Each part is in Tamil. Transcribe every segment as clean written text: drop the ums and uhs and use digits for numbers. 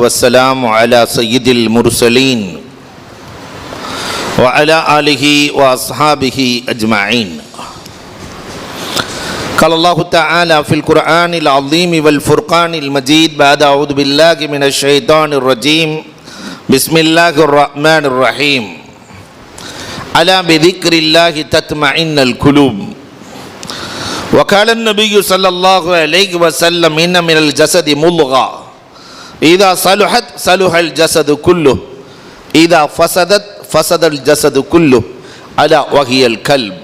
والسلام على سيد المرسلين وعلى آله وأصحابه أجمعين. قال الله تعالى في القرآن العظيم والفرقان المجيد بعد أعوذ بالله من الشيطان الرجيم بسم الله الرحمن الرحيم. ألا بذكر الله تطمئن القلوب. وقال النبي صلى الله عليه وسلم إن من الجسد مضغة إذا صلحت صلح الجسد كله إذا فسدت فسد الجسد كله ألا وهي القلب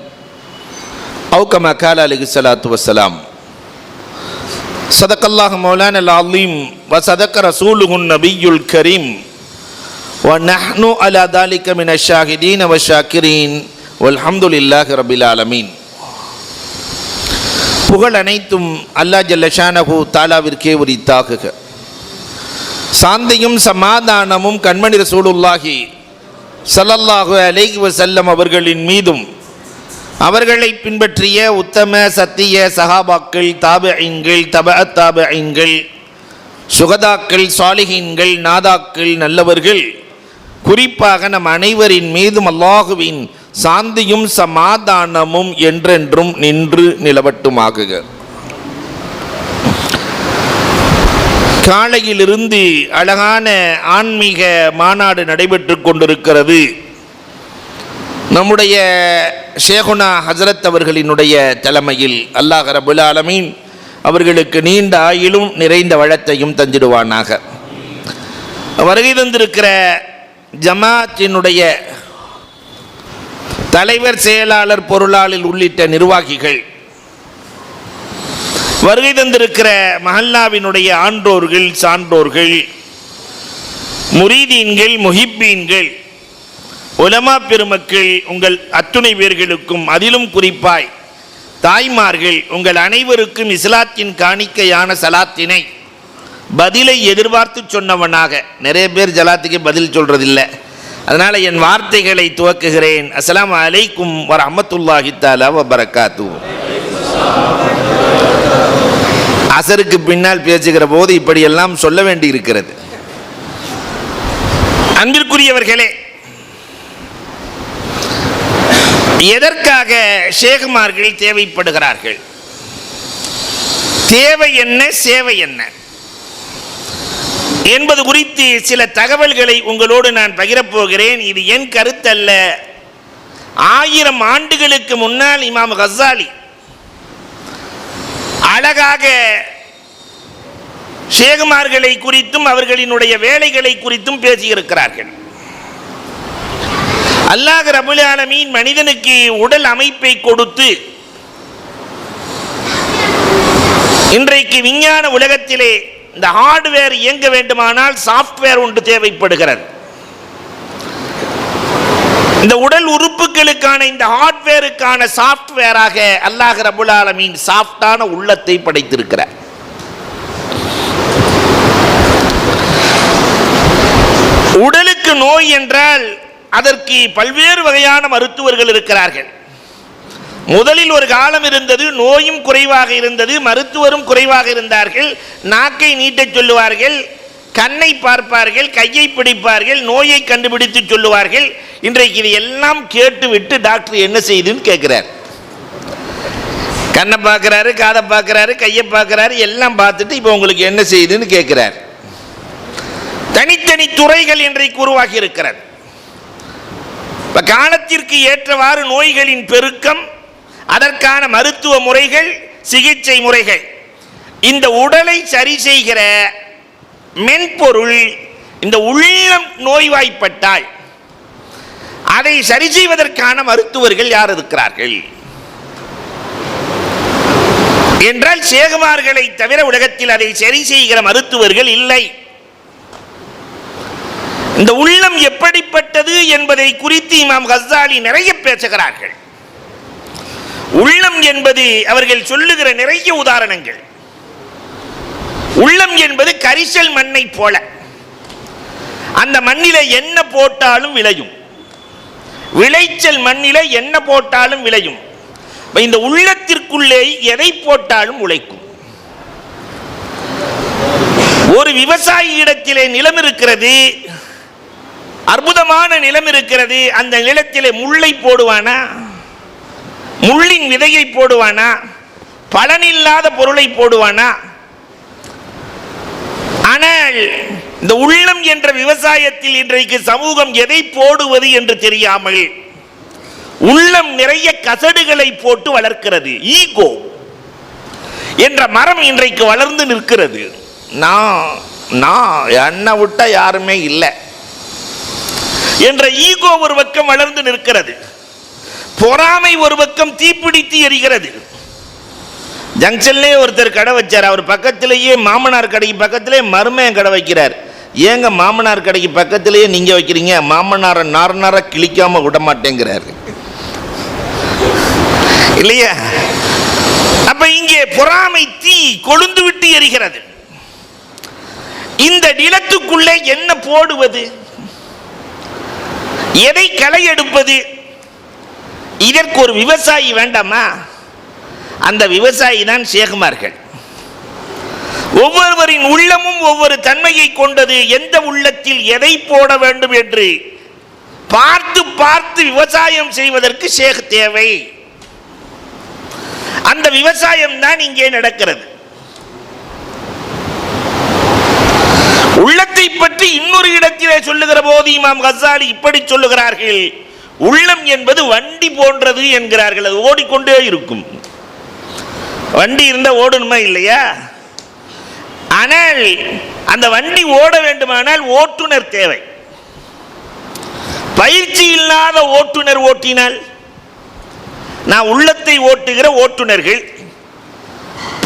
أو كما قال عليه الصلاة والسلام. صدق الله مولانا العظيم وصدق رسوله النبي الكريم ونحن على ذلك من الشاهدين والشاكرين والحمد لله رب العالمين. புகழ் அனைத்தும் அல்லாஹ் ஜல்ல ஷானஹு தஆலாவிற்கே உரித்தாகுக. சாந்தியும் சமாதானமும் கண்மணி ரசூலுல்லாஹி ஸல்லல்லாஹு அலைஹி வஸல்லம் அவர்களின் மீதும் அவர்களை பின்பற்றிய உத்தம சத்திய சஹாபாக்கள், தாபிஈன்கள், தபஅத் தாபிஈன்கள், சுகதாக்கள், சாலிஹீன்கள், நாதாக்கள், நல்லவர்கள், குறிப்பாக நம் அனைவரின் மீதும் அல்லாஹுவின் சாந்தியும் சமாதானமும் என்றென்றும் நின்று நிலவட்டுமாகுக. காலையிலிருந்து அழகான ஆன்மீக மாநாடு நடைபெற்று கொண்டிருக்கிறது. நம்முடைய ஷேகுனா ஹஜரத் அவர்களினுடைய தலைமையில் அல்லாஹ் ரப்புல் ஆலமீன் அவர்களுக்கு நீண்ட ஆயுளும் நிறைந்த வளத்தையும் தந்திடுவானாக. வருகை தந்திருக்கிற ஜமாத்தினுடைய தலைவர், செயலாளர், பொருளாளர் உள்ளிட்ட நிர்வாகிகள், வருகை தந்திருக்கிற மஹல்லாவினுடைய ஆன்றோர்கள், சான்றோர்கள், முரீதீன்கள், முஹிப்பீன்கள், உலமா பெருமக்கள், உங்கள் அத்துணை பேர்களுக்கும் அதிலும் குறிப்பாய் தாய்மார்கள், உங்கள் அனைவருக்கும் இஸ்லாத்தின் காணிக்கையான சலாத்தினை பதிலை எதிர்பார்த்து சொன்னவனாக, நிறைய பேர் ஜலாத்துக்கு பதில் சொல்றதில்லை, அதனால் என் வார்த்தைகளை துவக்குகிறேன். அஸ்ஸலாமு அலைக்கும் வரஹ்மத்துல்லாஹி தஆலா வபரகாத்துஹு. அசருக்கு பின்னால் பேசுகிற போது இப்படியெல்லாம் சொல்ல வேண்டி இருக்கிறது. அன்பிற்குரியவர்களே, எதற்காக ஷேகுமார்கள் தேவைப்படுகிறார்கள்? தேவை என்ன, சேவை என்ன என்பது குறித்து சில தகவல்களை உங்களோடு நான் பகிரப்போகிறேன். இது என் கருத்தல்ல. 1000 ஆண்டுகளுக்கு முன்னால் இமாம் கஸ்ஸாலி அழகாக ஷேகுமார்களை குறித்தும் அவர்களினுடைய வேலைகளை குறித்தும் பேசியிருக்கிறார்கள். அல்லாஹ் ரப்புல் ஆலமீன் மனிதனுக்கு உடல் அமைப்பை கொடுத்து இன்றைக்கு விஞ்ஞான உலகத்திலே இந்த ஹார்ட்வேர் இயங்க வேண்டுமானால் சாஃப்ட்வேர் ஒன்று தேவைப்படுகிறது. இந்த உடல் உறுப்புகளுக்கான இந்த ஹார்ட்வேருக்கான சாஃப்ட்வேராக அல்லாஹ் ரப்புல் ஆலமீன் சாஃப்டான உள்ளத்தை படைத்திருக்கிறார். உடலுக்கு நோய் என்றால் அதற்கு பல்வேறு வகையான மருத்துவர்கள் இருக்கிறார்கள். முதலில் ஒரு காலம் இருந்தது, நோயும் குறைவாக இருந்தது, மருத்துவரும் குறைவாக இருந்தார்கள். நாக்கை நீட்டச் சொல்லுவார்கள், கண்ணை பார்ப்பார்கள், கையை பிடிப்பார்கள், நோயை கண்டுபிடித்து சொல்லுவார்கள். இன்றைக்கு இது எல்லாம் கேட்டுவிட்டு டாக்டர் என்ன செய்யுதுன்னு கேட்கிறார். கண்ணை பார்க்கிறாரு, காதை பார்க்கிறாரு, கையை பார்க்கிறாரு, எல்லாம் பார்த்துட்டு இப்போ உங்களுக்கு என்ன செய்யுதுன்னு கேட்கிறார். தனித்தனி துறைகள் இன்றைக்கு உருவாகி இருக்கிறது. இப்போ காலத்திற்கு ஏற்றவாறு நோய்களின் பெருக்கம், அதற்கான மருத்துவ முறைகள், சிகிச்சை முறைகள், இந்த உடலை சரி செய்கிற மென்பொருள். இந்த உள்ளம் நோய்வாய்ப்பட்டால் அதை சரி செய்வதற்கான மருத்துவர்கள் யார் இருக்கிறார்கள் என்றால் ஷேகுமார்களை தவிர உலகத்தில் அதை சரி செய்கிற மருத்துவர்கள் இல்லை. இந்த உள்ளம் எப்படிப்பட்டது என்பதை குறித்து இமாம் கஸ்ஸாலி நிறைய பேசுகிறார்கள். உள்ளம் என்பது அவர்கள் சொல்லுகிற நிறைய உதாரணங்கள். உள்ளம் என்பது கரிசல் மண்ணை போல, அந்த மண்ணில என்ன போட்டாலும் விளையும். விளைச்சல் மண்ணில என்ன போட்டாலும் விளையும். இந்த உள்ளத்திற்குள்ளே எதை போட்டாலும் உழைக்கும். ஒரு விவசாயி இடத்திலே நிலம் இருக்கிறது, அற்புதமான நிலம் இருக்கிறது. அந்த நிலத்திலே முள்ளை போடுவானா, முள்ளின் விதையை போடுவானா, பலனில்லாத பொருளை போடுவானா? ஆனால் இந்த உள்ளம் என்ற விவசாயத்தில் இன்றைக்கு சமூகம் எதை போடுவது என்று தெரியாமல் உள்ளம் நிறைய கசடுகளை போட்டு வளர்க்கிறது. ஈகோ என்ற மரம் இன்றைக்கு வளர்ந்து நிற்கிறது. நான் என்னை விட்ட யாருமே இல்லை என்ற ஈகோ ஒரு பக்கம் வளர்ந்து நிற்கிறது. பொறாமை ஒரு பக்கம் தீப்பிடித்து எரிகிறது. ஜங்ஷன்லேயே ஒருத்தர் கடை வச்சார். அவர் பக்கத்திலேயே மாமனார் கடைக்கு பக்கத்திலே மருமையன் கடை வைக்கிறார். ஏங்க மாமனார் கடைக்கு பக்கத்திலேயே நீங்க வைக்கிறீங்க? மாமனாரை நார கிழிக்காம விட மாட்டேங்கிறாரு இல்லையா? அப்ப இங்கே பொறாமை தீ கொழுந்து விட்டு எரிகிறது. இந்த நிலத்துக்குள்ளே என்ன போடுவது, எதை களை எடுப்பது? இதற்கு ஒரு விவசாயி வேண்டாமா? அந்த விவசாயி தான் ஷேகுமார்கள். ஒவ்வொருவரின் உள்ளமும் ஒவ்வொரு தன்மையை கொண்டது. எந்த உள்ளத்தில் எதை போட வேண்டும் என்று பார்த்து பார்த்து விவசாயம் செய்வதற்கு ஷேக் தேவை. அந்த விவசாயம் தான் இங்கே நடக்கிறது. உள்ளத்தை பற்றி இன்னொரு இடத்திலே சொல்லுகிற போது இமாம் கஸாலி இப்படி சொல்லுகிறார்கள், உள்ளம் என்பது வண்டி போன்றது என்கிறார்கள். அது ஓடிக்கொண்டே இருக்கும். வண்டி இருந்தா ஓடணுமா இல்லையா? ஆனால் அந்த வண்டி ஓட வேண்டுமானால் ஓட்டுநர் தேவை. பயிற்சி இல்லாத ஓட்டுநர் ஓட்டினால், நான் உள்ளத்தை ஓட்டுகிற ஓட்டுநர்கள்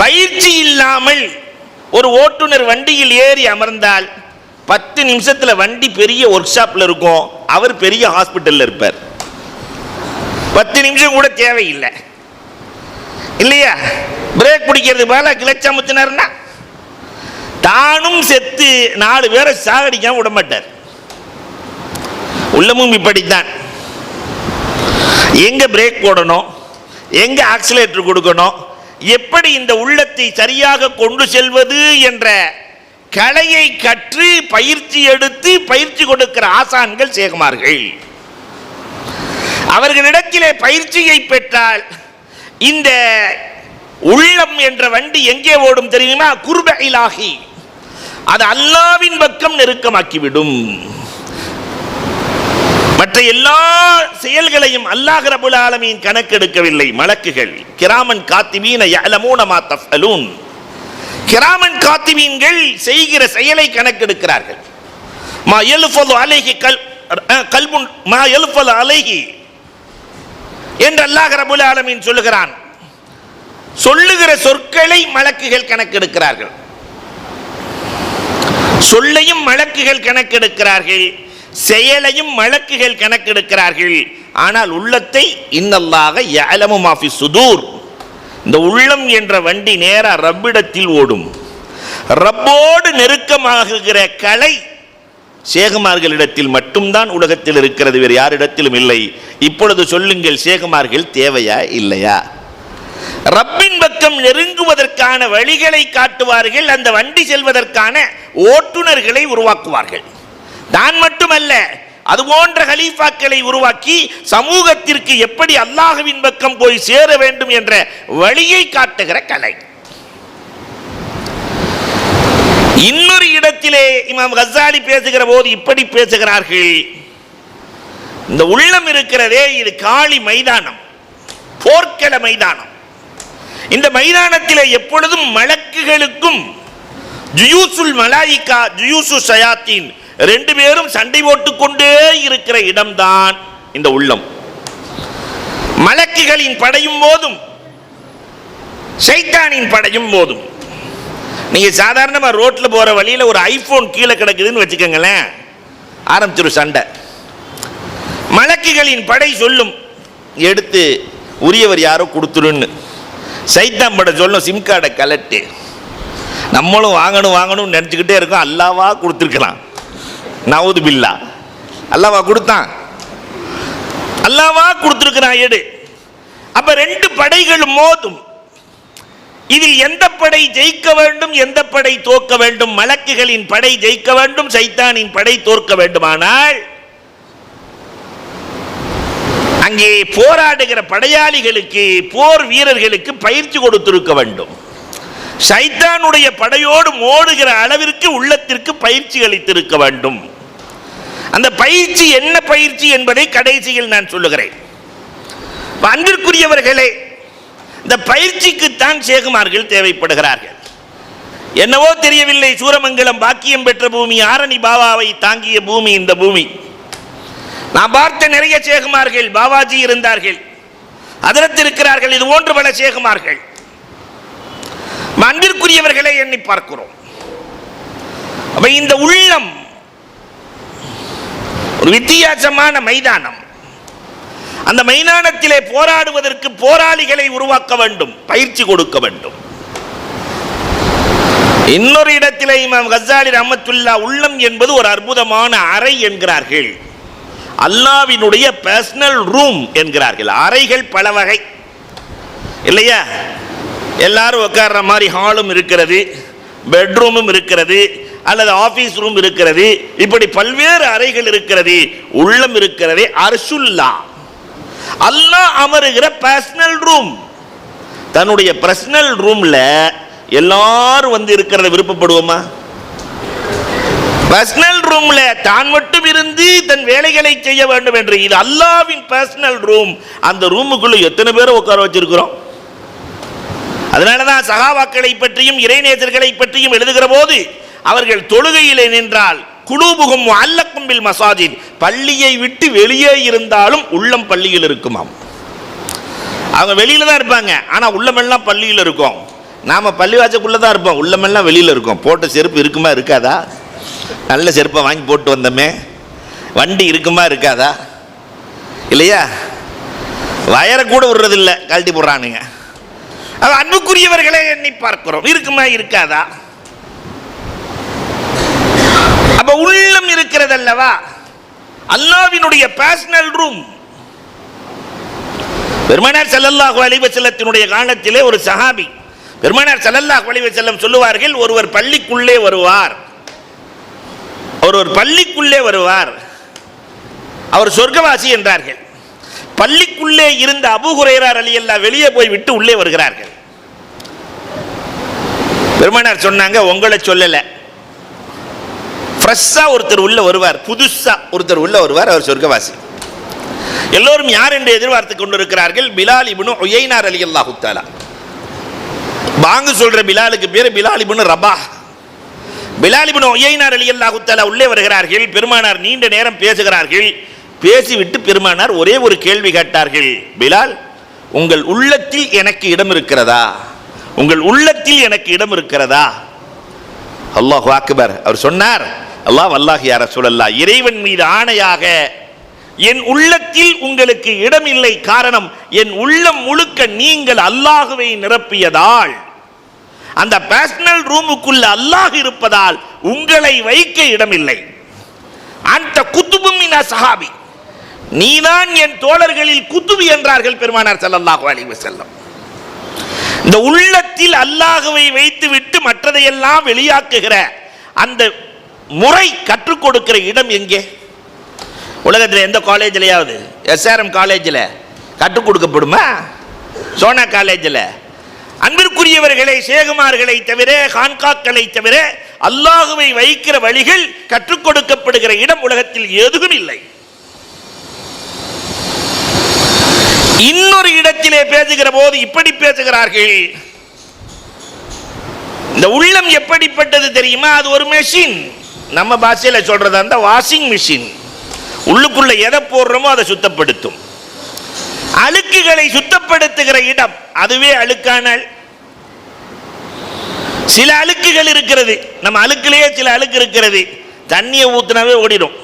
பயிற்சி இல்லாமல் ஒரு ஓட்டுநர் வண்டியில் ஏறி அமர்ந்தால் 10 நிமிஷத்தில் வண்டி பெரிய ஒர்க் ஷாப்ல இருக்கும், அவர் பெரிய ஹாஸ்பிட்டல்ல இருப்பார். 10 நிமிஷம் கூட தேவையில்லை இல்லையா? பிரேக் பிடிக்கிறது போல கிளச்சா முத்தினார்னா தானும் செத்து 4 பேரை சாகடிக்காம விட மாட்டார். உள்ளமும் இப்படித்தான். எங்க பிரேக் போடணும், எங்க ஆக்சிலேட்டர் கொடுக்கணும், எப்படி இந்த உள்ளத்தை சரியாக கொண்டு செல்வது என்ற கலையை கற்று பயிற்சி எடுத்து பயிற்சி கொடுக்கிற ஆசான்கள் ஷேகுமார்கள். அவர்களிடத்திலே பயிற்சியை பெற்றால் இந்த உள்ளம் என்ற வண்டி எங்கே ஓடும் தெரியுமா? குர்ப இலாஹி, அது அல்லாஹ்வின் பக்கம் நெருக்கமாக்கிவிடும். மற்ற எல்லா செயல்களையும் அல்லாஹ் ரப்பல் ஆலமீன் கணக்கெடுக்கவில்லை. மலக்குகள் கிராமன் காத்திபீன யஅலமூன மா தஃஅலூன், கிராமன் காத்திபீன்கள் செய்கிற செயலை கணக்கெடுக்கிறார்கள். மா யல்ஃபது அலைஹி கல்புன் மா யல்ஃபது அலைஹி என்று அல்லாஹ் ரப்பல் ஆலமீன் சொல்லுகிறான். சொல்லுகிற சொற்களை மலக்குகள் கணக்கெடுக்கிறார்கள். சொல்லையும் மலக்குகள் கணக்கெடுக்கிறார்கள், செயலையும் மலக்குகள் கணக்கெடுக்கிறார்கள். ஆனால் உள்ளத்தை இன்னல்லாஹ யஅலமு மா ஃபி சுதூர், இந்த உள்ளம் என்ற வண்டி நேரா ரப்பிடத்தில் ஓடும். ரப்போடு நெருக்கமாகுகிற கலை ஷேகுமார்களிடத்தில் மட்டும்தான் உலகத்தில் இருக்கிறது, வேறு யாரிடத்திலும் இல்லை. இப்பொழுது சொல்லுங்கள், ஷேகுமார்கள் தேவையா இல்லையா? ரப்பின் பக்கம் நெருங்குவதற்கான வழிகளை காட்டுவார்கள், அந்த வண்டி செல்வதற்கான ஓட்டுநர்களை உருவாக்குவார்கள். தான் மட்டுமல்ல, அது போன்ற கலீஃபாக்களை உருவாக்கி சமூகத்திற்கு எப்படி அல்லாஹ்வின் பக்கம் போய் சேர வேண்டும் என்ற வழியை காட்டுகிற கலை. இன்னொரு இடத்திலே இமாம் கஸாலி பேசுகிற போது இப்படி பேசுகிறார்கள், இந்த உள்ளம் இருக்கிறதே இது காளி மைதானம், போர்க்கள மைதானம். இந்த மைதானத்திலே எப்பொழுதும் மலக்குகளுக்கும் ஜுயூசுல் மலாயிகா ஜுயூசு ஷயாத்தீன் 2 பேரும் சண்டை போட்டுக் கொண்டே இருக்கிற இடம்தான் இந்த உள்ளம். மலக்குகளின் படையும் போதும் ஷைத்தானின் படையும் போதும். நீங்க சாதாரணமா ரோட்ல போற வழியில ஒரு ஐபோன் கீழே கிடக்குதுன்னு வச்சுக்கோங்களேன், ஆரம்பிச்சிரு சண்டை. மலக்குகளின் படை சொல்லும், எடுத்து உரியவர் யாரோ கொடுத்துருன்னு. சைத்தான் படை சொல்லும், சிம் கார்டை கலட்டு. நம்மளும் வாங்கணும் வாங்கணும்னு நினச்சிக்கிட்டே இருக்கோம், அல்லாவா கொடுத்துருக்கலாம். நவுது பில்லா, அல்லாவா கொடுத்தான், அல்லாவா கொடுத்துருக்கிறான், எடு. அப்ப 2 படைகள் மோதும். இதில் எந்த படை ஜெயிக்க வேண்டும், எந்த படை தோற்க வேண்டும்? மலக்குகளின் படை ஜெயிக்க வேண்டும், சைத்தானின் படை தோற்க வேண்டுமானால் அங்கே போராடுகிற படையாளிகளுக்கு, போர் வீரர்களுக்கு பயிற்சி கொடுத்திருக்க வேண்டும். சைத்தானுடைய படையோடு மோதுகிற அளவிற்கு உள்ளத்திற்கு பயிற்சி அளித்திருக்க வேண்டும். அந்த பயிற்சி என்ன பயிற்சி என்பதை கடைசியில் நான் சொல்லுகிறேன். அன்பிற்குரியவர்களே, இந்த பயிற்சிக்குத்தான் சேகுமார்கள் தேவைப்படுகிறார்கள். என்னவோ தெரியவில்லை, சூரமங்கலம் பாக்கியம் பெற்ற பூமி, ஆரணி பாபாவை தாங்கிய பூமி இந்த பூமி. நான் பார்த்த நிறைய சேகுமார்கள், பாபாஜி இருந்தார்கள், ஹதரத் இருக்கிறார்கள், இது போன்று பல சேகுமார்கள். அன்பிற்குரியவர்களை எண்ணி பார்க்கிறோம். அப்ப இந்த உள்ளம் ஒரு வித்தியாசமான மைதானம். அந்த மைதானத்திலே போராடுவதற்கு போராளிகளை உருவாக்க வேண்டும், பயிற்சி கொடுக்க வேண்டும். இன்னொரு இடத்திலே இமாம் கஸாலி ரஹ்மத்துல்லாஹ் உள்ளம் என்பது ஒரு அற்புதமான அறை என்கிறார்கள். அல்லாஹ்வினுடைய பர்சனல் ரூம் என்கிறார்கள். அறைகள் பல வகை இல்லையா? எல்லாரும் உட்கார்ற மாதிரி ஹாலும் இருக்கிறது, பெட்ரூமும் இருக்கிறது, அல்லது ஆபீஸ் ரூம் இருக்கிறது, இப்படி பல்வேறு அறைகள் இருக்கிறது. உள்ளம் இருக்கிறதே அர்ஷுல்லா, அல்லாஹ் அமருகிற பர்சனல் ரூம். தன்னுடைய பர்சனல் ரூம்ல எல்லாரும் வந்து இருக்கிறத விருப்பப்படுவோமா? பர்சனல் ரூம்ல தான் மட்டும் இருந்து தன் வேலைகளை செய்ய வேண்டும் என்று, இது அல்லாஹ்வின் பர்சனல் ரூம். அந்த ரூமுக்குள்ள எத்தனை பேரை உட்கார வச்சிருக்கிறோம்? அதனாலதான் சஹாபாக்களை பற்றியும் இறைநேசர்களை பற்றியும் எழுதுகிற போது அவர்கள் தொழுகையிலே நின்றால் குலூபுகும் முஅல்லக்கும் பில் மசாஜித், பள்ளியை விட்டு வெளியே இருந்தாலும் உள்ளம் பள்ளியில் இருக்குமாம். அவங்க வெளியில தான் இருப்பாங்க, ஆனா உள்ளமெல்லாம் பள்ளியில் இருக்கும். நாம பள்ளிவாசலுக்குள்ள தான் இருப்போம், உள்ளமெல்லாம் வெளியில இருக்கும். போட்ட செருப்பு இருக்குமா இருக்காதா? நல்ல செருப்பை வாங்கி போட்டு வந்தோமே, வண்டி இருக்குமா இருக்காதா? இல்லையா? வயரை கூட விடுறதில்லை, கழட்டி போடுறானுங்க. அன்புக்குரியவர்களே எண்ணி பார்க்கிறோம், இருக்குமா இருக்காதா? அப்ப உள்ளம் இருக்கிறது அல்லவா, அல்லாஹ்வினுடைய பர்சனல் ரூம். பெருமானார் ஸல்லல்லாஹு அலைஹி வஸல்லத்தினுடைய காலத்திலே ஒரு சஹாபி, பெருமானார் ஸல்லல்லாஹு அலைஹி வஸல்லம் சொல்லுவார்கள், ஒருவர் பள்ளிக்குள்ளே வருவார், ஒருவர் பள்ளிக்குள்ளே வருவார், அவர் சொர்க்கவாசி என்றார்கள். பள்ளிக்குள்ளே இருந்த அபூ ஹுரைரா ரலியல்லாஹு வெளியே போய் விட்டு உள்ளே வருகிறார்கள். பெருமானார் சொன்னாங்க, உங்களை சொல்லல, ஃப்ரெஷ்ஷா ஒருத்தர் உள்ள வருவார், புதுசா ஒருத்தர் உள்ள வருவார், அவர் சொர்க்கவாசி. எல்லோரும் யார் என்று எதிர்பார்த்து கொண்டிருக்கிறார்கள்? பிலால் இப்னு உயைனா ரலியல்லாஹு தஆலா. பாங்கு சொல்ற பிலாலுக்கு பேரு பிலால் இப்னு ரபாஹ். பிலால் இப்னு உயைனா ரலியல்லாஹு தஆலா உள்ளே வருகிறார்கள். பெருமானார் நீண்ட நேரம் பேசுகிறார்கள். பேசிவிட்டு பெருமானார் ஒரே ஒரு கேள்வி கேட்டார்கள், பிலால், உங்கள் உள்ளத்தில் எனக்கு இடம் இருக்கிறதா? உங்கள் உள்ளத்தில் எனக்கு இடம் இருக்கிறதா? அல்லாஹு அக்பர். அவர் சொன்னார், அல்லாஹ் வல்லாஹி யா ரசூலல்லாஹ், இறைவன் மீது ஆணையாக என் உள்ளத்தில் உங்களுக்கு இடம் இல்லை. காரணம், என் உள்ளம் முழுக்க நீங்கள் அல்லாஹுவை நிரப்பியதால், அந்த பர்சனல் ரூமுக்குள்ள அல்லாஹ் இருப்பதால் உங்களை வைக்க இடமில்லை. அந்த குத்துபும் மின சஹாபி, நீதான் என் தோழர்களில் குத்துபி என்றார்கள் பெருமானார் ஸல்லல்லாஹு அலைஹி வஸல்லம். இந்த உள்ளத்தில் அல்லாஹுவை வைத்து விட்டு மற்றதையெல்லாம் வெளியாக்குகிற அந்த முறை கற்றுக் கொடுக்கிற இடம் எங்கே? உலகத்தில் எந்த காலேஜ்லையாவது, எஸ்ஆர்எம் காலேஜில் கற்றுக் கொடுக்கப்படுமா? சோனா காலேஜில்? அன்பிற்குரியவர்களை, சேகுமார்களை தவிர, கான்காக்களை தவிர அல்லாஹுவை வைக்கிற வழிகள் கற்றுக் கொடுக்கப்படுகிற இடம் உலகத்தில் எதுவும் இல்லை. இன்னொரு இடத்திலே பேசுகிற போது இப்படி பேசுகிறார்கள், இந்த உள்ளம் எப்படிப்பட்டது தெரியுமா? அது ஒரு மெஷின். நம்ம பாஷையில சொல்றது அந்த வாஷிங் மிஷின். உள்ளுக்குள்ள எதை போடுறோமோ அதை சுத்தப்படுத்தும். அழுக்குகளை சுத்தப்படுத்துகிற இடம், அதுவே அழுக்கானால். சில அழுக்குகள் இருக்கிறது, நம்ம அழுக்கிலேயே சில அழுக்கு இருக்கிறது, தண்ணியை ஊத்தினாவே ஓடிடும்.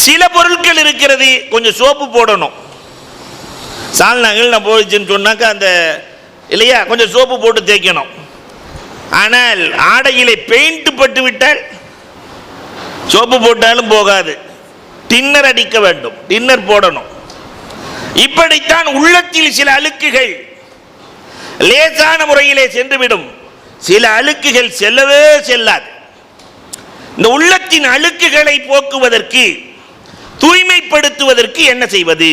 சில பொருட்கள் இருக்கிறது, கொஞ்சம் சோப்பு போடணும். சால்னாங்கள் நான் போயிடுச்சுன்னு சொன்னாக்கா அந்த இல்லையா, கொஞ்சம் சோப்பு போட்டு தேய்க்கணும். ஆனால் ஆடையிலே பெயிண்ட் பட்டு விட்டால் சோப்பு போட்டாலும் போகாது, டின்னர் அடிக்க வேண்டும், டின்னர் போடணும். இப்படித்தான் உள்ளத்தில் சில அழுக்குகள். லேசான முறையிலே சென்றுவிடும். சில அழுக்குகள் செல்லவே செல்லாது. இந்த உள்ளத்தின் அழுக்குகளை போக்குவதற்கு, தூய்மைப்படுத்துவதற்கு என்ன செய்வது?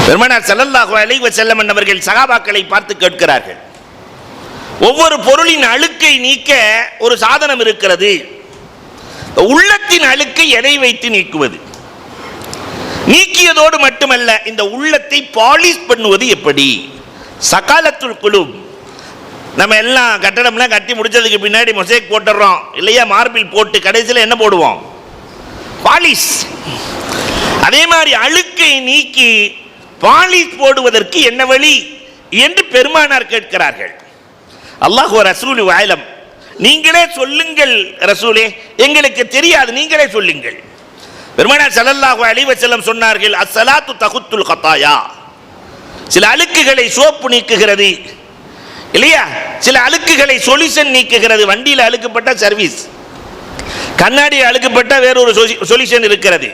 பெருமானார் ஸல்லல்லாஹு அலைஹி வஸல்லம் அவர்கள் சஹாபாக்களை பார்த்து கேட்கிறார்கள், ஒவ்வொரு பொருளின் அழுக்கை நீக்க ஒரு சாதனம் இருக்கிறது, உள்ளத்தின் அழுக்கை எதை வைத்து நீக்குவது? நீக்கியதோடு மட்டுமல்ல, இந்த உள்ளத்தை பாலிஷ் பண்ணுவது எப்படி? சகாலத்துல் குலூப். நம்ம எல்லாம் கட்டடம்லாம் கட்டி முடிச்சதுக்கு பின்னாடி மொசைக் போட்டுறோம் இல்லையா, மார்பிள் போட்டு கடைசியில் என்ன போடுவோம்? பாலிஷ். அதே மாதிரி அழுக்கை நீக்கி பாலிஷ் போடுவதற்கு என்ன வழி என்று பெருமானார் கேட்கிறார்கள். அல்லாஹ் ரசூலு ஆலம், நீங்களே சொல்லுங்கள் ரசூலே, எங்களுக்கு தெரியாது, நீங்களே சொல்லுங்கள். பெருமானார் ஸல்லல்லாஹு அலைஹி வஸல்லம் சொன்னார்கள், அஸ்ஸலாத்து தகுத்துல் கதாயா. சில அழுக்குகளை சோப்பு நீக்குகிறது இல்லையா, சில அழுக்குகளை சொல்யூஷன் நீக்குகிறது. வண்டியில் அழுக்கப்பட்ட சர்வீஸ், கண்ணாடி அழுக்கப்பட்ட வேறொரு சொல்யூஷன் இருக்கிறது.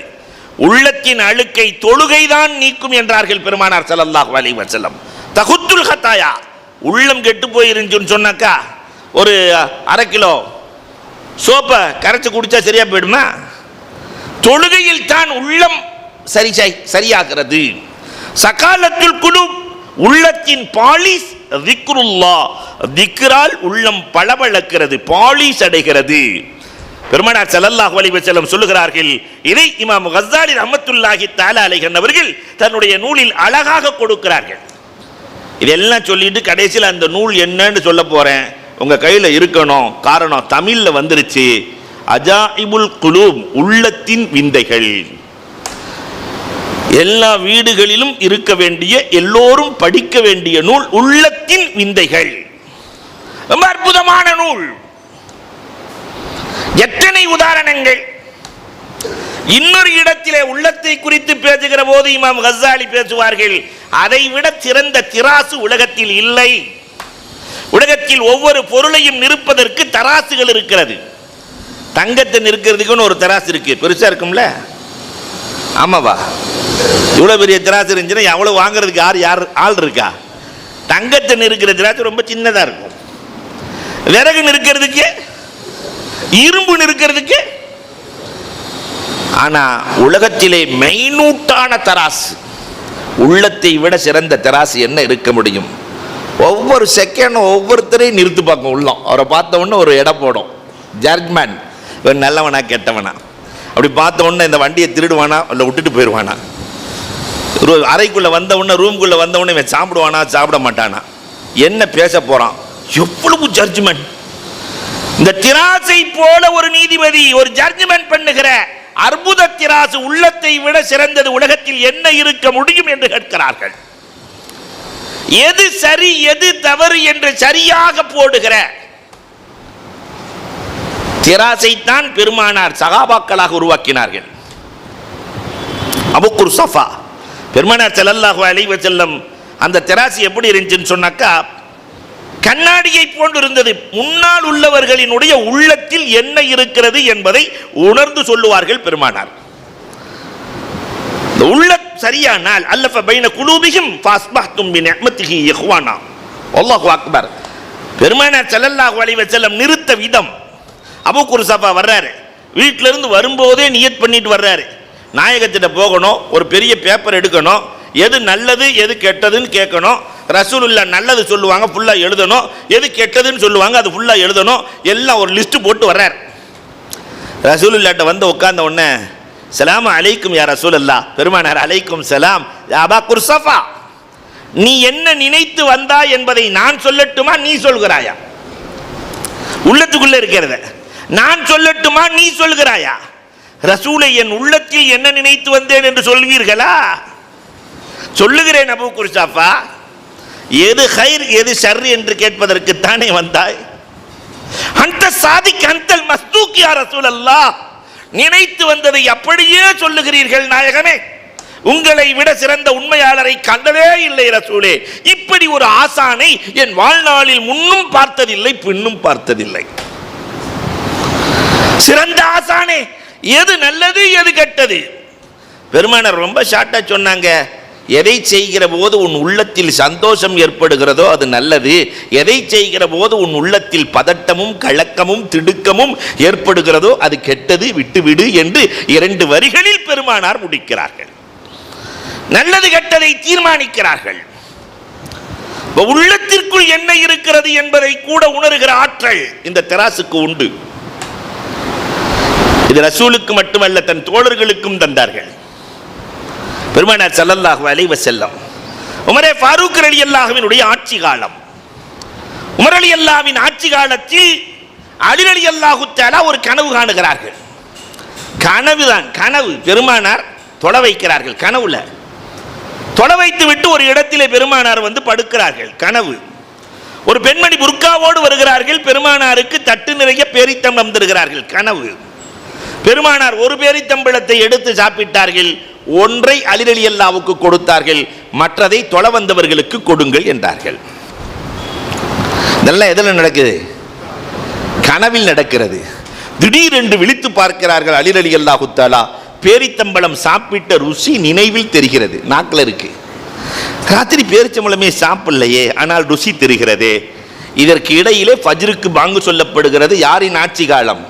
உள்ளத்தின் அழுக்கை தொழுகைதான் நீக்கும் என்றார்கள் பெருமானார் ஸல்லல்லாஹு அலைஹி வஸல்லம். தகுத்துல் கதாயா. உள்ளம் கெட்டு போயிருந்துன்னு சொன்னாக்கா ஒரு அரை கிலோ சோப்பை கரைச்சி குடிச்சா சரியா போயிடுமா? தொழுகையில் தான் உள்ளம் சரியாகிறது. சகாலத்துல் குலூப், உள்ளத்தின் பாலிஷ் திக்ருல்லாஹ், திக்ரால் உள்ளம் பளபளக்கிறது, பாலிஷ் அடைகிறது. பெருமானார் ஸல்லல்லாஹு அலைஹி வஸல்லம் சொல்லுகிறார்கள். இதை இமாம் கஸ்ஸாலி ரஹ்மத்துல்லாஹி தஆலா அலைஹி அவர்கள் தன்னுடைய நூலில் அழகாக கொடுக்கிறார்கள். இதெல்லாம் சொல்லிட்டு கடைசியில் அந்த நூல் என்னன்னு சொல்ல போறேன், உங்க கையில் இருக்கணும். காரணம் தமிழ்ல வந்துருச்சு, அஜாயிபுல் குலூப், உள்ளத்தின் விந்தைகள். எல்லா வீடுகளிலும் இருக்க வேண்டிய, எல்லோரும் படிக்க வேண்டிய நூல் உள்ளத்தின் விந்தைகள். ரொம்ப அற்புதமான நூல். எத்தனை உதாரணங்கள்! இன்னொரு இடத்திலே உள்ளத்தை குறித்து பேசுகிற போது இமாம் கஸ்ஸாலி பேசுவார்கள், அதை விட சிறந்த திராசு உலகத்தில் இல்லை. உலகத்தில் ஒவ்வொரு பொருளையும் நிறுப்பதற்கு தராசுகள் இருக்கிறது. தங்கத்தை நிற்கிறதுக்குன்னு ஒரு தராசு இருக்கு, பெருசா இருக்கும்ல. ஆமாவா? இவ்வளவு பெரிய திராசு இருந்துச்சுன்னா எவ்வளவு வாங்குறதுக்கு யார் ஆள் இருக்கா? தங்கத்தை நிற்கிற திராசு ரொம்ப சின்னதா இருக்கும். விறகு நிற்கிறதுக்கு, இரும்பு நிற்கிறதுக்கு. ஆனா உலகத்திலே மைனூட்டான தராசு, உள்ளத்தை விட சிறந்த தராசு என்ன இருக்க முடியும்? ஒவ்வொரு செகண்டும் ஒவ்வொருத்தரையும் நிறுத்து பார்க்கும் உள்ளம். அவரை பார்த்த உடனே ஒரு எடை போடும், ஜட்ஜ்மெண்ட். இவன் நல்லவனா கெட்டவனா? அப்படி பார்த்த உடனே இந்த வண்டியை திருடுவானா இல்லை விட்டுட்டு போயிடுவானா? அறைக்குள்ள வந்த உடனே, ரூம்குள்ள வந்த உடனே இவன் சாப்பிடுவானா சாப்பிட மாட்டானா? என்ன பேச போறான்? எவ்வளவு ஜட்ஜ்மெண்ட்! இந்த திராசை போல ஒரு நீதிபதி ஒரு ஜட்ஜ்மெண்ட் பண்ணுகிற அற்புத திராசு, உள்ளத்தை விட சிறந்தது உலகத்தில் என்ன இருக்க முடியும் என்று கேட்கிறார்கள். எது சரி எது தவறு என்று சரியாக போடுகிற திராசைத்தான் பெருமானார் சஹாபாக்களாக உருவாக்கினார்கள். அபூ குர்ஸஃபா, பெருமானார் ஸல்லல்லாஹு அலைஹி வஸல்லம் அந்த திராசு எப்படி இருந்துச்சுன்னு சொன்னாக்கா, கண்ணாடியை போன்று இருந்தது. முன்னால் உள்ளவர்களினுடைய உள்ளத்தில் என்ன இருக்கிறது என்பதை உணர்ந்து சொல்லுவார்கள் பெருமானார். உள்ள சரியானால் அல்லஃப பைன குலூபிஹிம் ஃபஸ்பஹ்தும் பிநிஅமத்திஹி இஹ்வானா. அல்லாஹு அக்பர். பெருமானார் ஸல்லல்லாஹு அலைஹி வஸல்லம் நிறுத்த விதம். அபூ குர்ஸஃபா வர்றாரு, வீட்டில இருந்து வரும்போதே நியத் பண்ணிட்டு வர்றாரு, நாயகத்திட்ட போகணும், ஒரு பெரிய பேப்பர் எடுக்கணும், எது நல்லது எது கெட்டதுன்னு கேட்கணும். ரசூலுல்லாஹ் நல்லது சொல்லுவாங்க, ஃபுல்லா எழுதணும். எது கெட்டதுன்னு சொல்லுவாங்க, அது ஃபுல்லா எழுதணும். எல்லாம் ஒரு லிஸ்ட் போட்டு வர்றார். ரசூலுல்லாஹ்ட்ட வந்து உட்கார்ந்த உடனே, ஸலாமு அலைக்கும் யா ரசூலல்லாஹ். பெருமானார், அலைக்கும் ஸலாம் யா அபா குர்ஸஃபா, நீ என்ன நினைத்து வந்தாய் என்பதை நான் சொல்லட்டுமா நீ சொல்கிறாயா? உள்ளத்துக்குள்ள இருக்கிறத நான் சொல்லட்டுமா நீ சொல்கிறாயா? ரசூலை, என் உள்ளத்தில் என்ன நினைத்து வந்தேன் என்று சொல்வீர்களா? சொல்லுகிறேன் அபூ குர்ஸஃபா. எது ஹைர் எது ஷர் என்று கேட்பதற்கு தானே வந்தாய்? அந்த சாதிக் அந்தல் மஸ்தூக் யா ரசூலல்லாஹ். நினைத்து வந்ததை அப்படியே சொல்லுகிறீர்கள் நாயகமே. உங்களை விட சிறந்த உண்மையாளரை கண்டதே இல்லை ரசூலே. இப்படி ஒரு ஆசானை என் வாழ்நாளில் முன்னும் பார்த்ததில்லை, பின்னும் பார்த்ததில்லை. சிறந்த ஆசானே, எது நல்லது எது கெட்டது? பெருமானார் ரொம்ப ஷார்ட்டா சொன்னாங்க, எதை செய்கிற போது உன் உள்ளத்தில் சந்தோஷம் ஏற்படுகிறதோ அது நல்லது, எதை செய்கிற போது உன் உள்ளத்தில் பதட்டமும் கலக்கமும் திடுக்கமும் ஏற்படுகிறதோ அது கெட்டது, விட்டுவிடு என்று 2 வரிகளில் பெருமானார் முடிக்கிறார்கள். நல்லது கெட்டதை தீர்மானிக்கிறார்கள். உள்ளத்திற்குள் என்ன இருக்கிறது என்பதை கூட உணர்கிற ஆற்றல் இந்த தராசுக்கு உண்டு. இது ரசூலுக்கு மட்டுமல்ல, தன் தோழர்களுக்கும் தந்தார்கள். பெருமானார் ஸல்லல்லாஹு அலைஹி வஸல்லம் உமரே ஃபாரூக் ரலியல்லாஹுவினுடைய ஆட்சி காலம். உமர் ரலியல்லாஹுவின் ஆட்சி காலத்தில் அலி ரலியல்லாஹு தஆலா ஒரு கனவு காணுகிறார்கள். கனவு பெருமானார் தொட வைக்கிறார்கள். கனவுல தொட வைத்து விட்டு ஒரு இடத்திலே பெருமானார் வந்து படுக்கிறார்கள். கனவு. ஒரு பெண்மணி புர்காவோடு வருகிறார்கள். பெருமானாருக்கு தட்டு நிறைய பேரித்தம்பளம் தருகிறார்கள். கனவு. பெருமானார் ஒரு பேரித்தம்பளத்தை எடுத்து சாப்பிட்டார்கள். ஒன்றை அலி ரலியல்லாஹுவுக்கு கொடுத்தார்கள். மற்றதை தொழ வந்தவர்களுக்கு கொடுங்கள் என்றார்கள். இதெல்லாம் எதில் நடக்குது? கனவில் நடக்கிறது. திடீரென்று விழித்து பார்க்கிறார்கள். அலி ரலியல்லாஹு தஆலா பேரித்தம்பளம் சாப்பிட்ட ருசி நினைவில் தெரிகிறது. நாக்கில் இருக்கு. ராத்திரி பேரிச்சம்பளமே சாப்பிடலையே, ஆனால் ருசி தெரிகிறதே. இதற்கு இடையிலே ஃபஜ்ருக்கு பாங்கு சொல்லப்படுகிறது. யாரின் ஆட்சி காலம்?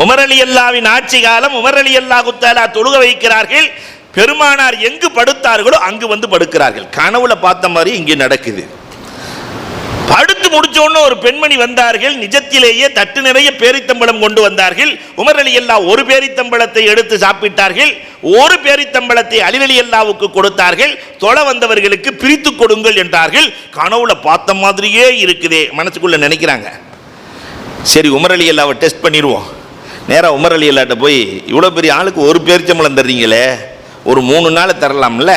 உமர் ரலியல்லாஹுவின் ஆட்சி காலம். உமர் ரலியல்லாஹு தஆலா தொழுக வைக்கிறார்கள். பெருமானார் எங்கு படுத்தார்களோ அங்கு வந்து படுக்கிறார்கள். கனவுல பார்த்த மாதிரி இங்கே நடக்குது. படுத்து முடிச்சோன்னு ஒரு பெண்மணி வந்தார்கள். நிஜத்திலேயே தட்டு நிறைய பேரித்தம்பளம் கொண்டு வந்தார்கள். உமர் ரலியல்லாஹு ஒரு பேரித்தம்பளத்தை எடுத்து சாப்பிட்டார்கள். ஒரு பேரித்தம்பளத்தை அலி ரலியல்லாஹுவுக்கு கொடுத்தார்கள். தொழ வந்தவர்களுக்கு பிரித்து கொடுங்கள் என்றார்கள். கனவுல பார்த்த மாதிரியே இருக்குதே மனசுக்குள்ள நினைக்கிறாங்க. சரி, உமர் ரலியல்லாஹுவை டெஸ்ட் பண்ணிடுவோம். நேராக உமர் ரலியல்லாஹுட்ட போய், இவ்வளோ பெரிய ஆளுக்கு ஒரு பேரிச்சம்பளம் தர்றீங்களே, ஒரு 3 நாள் தரலாம்ல?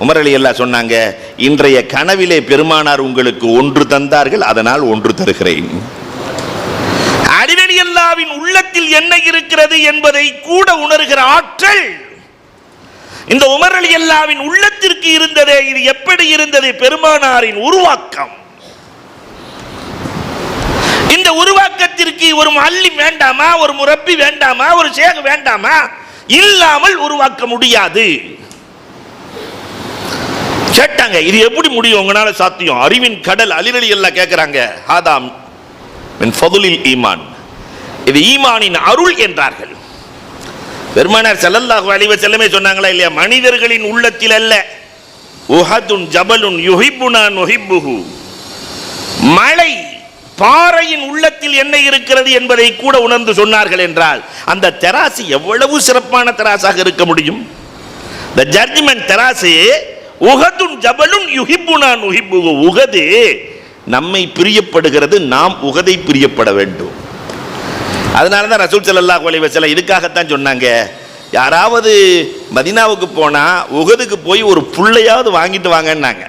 உமர் ரலியல்லாஹு சொன்னாங்க, இன்றைய கனவிலே பெருமானார் உங்களுக்கு 1 தந்தார்கள், அதனால் 1 தருகிறேன். அலி ரலியல்லாஹுவின் உள்ளத்தில் என்ன இருக்கிறது என்பதை கூட உணர்கிற ஆற்றல் இந்த உமர் ரலியல்லாஹுவின் உள்ளத்திற்கு இருந்ததே. இது எப்படி இருந்தது? பெருமானாரின் உருவாக்கம். இந்த உருவாக்கத்திற்கு ஒரு முஅல்லிம் வேண்டாமா? ஒரு முரப்பி வேண்டாமா? ஒரு ஷேக் வேண்டாமா? இல்லாமல் உருவாக்க முடியாது. கேட்டாங்க, இது எப்படி முடியும்? உங்களால சாத்தியம்? அறிவின் கடல் அலி ரலியல்லாஹு கேட்கிறாங்க. ஹாதா மின் ஃபதுலில் ஈமான், இது ஈமானின் அருள் என்றார்கள். பெருமானார் ஸல்லல்லாஹு அலைஹி வஸல்லமே சொன்னாங்களா இல்லையா? மனிதர்களின் உள்ளத்தில் அல்ல, உஹதுன் ஜபலுன் யுஹிப்புனா நுஹிப்புஹு, மலை பாறையின் உள்ளத்தில் என்ன இருக்கிறது என்பதை கூட உணர்ந்து சொன்னார்கள் என்றால் அந்த தராசு எவ்வளவு சிறப்பான தராசாக இருக்க முடியும்? the judgment தராசு உஹதுன் ஜபலுன் யுஹிப்புனா நுஹிப்புஹு, உஹது நம்மை பிரியப்படுகிறது, நாம் உஹதை பிரியப்பட வேண்டும். அதனால தான் ரசூல் ஸல்லல்லாஹு அலைஹி வஸல்லம் இதுக்காகத்தான் சொன்னாங்க, யாராவது மதீனாவுக்கு போனா உஹதுக்கு போய் ஒரு புள்ளையாவது வாங்கிட்டு வாங்கன்னாங்க.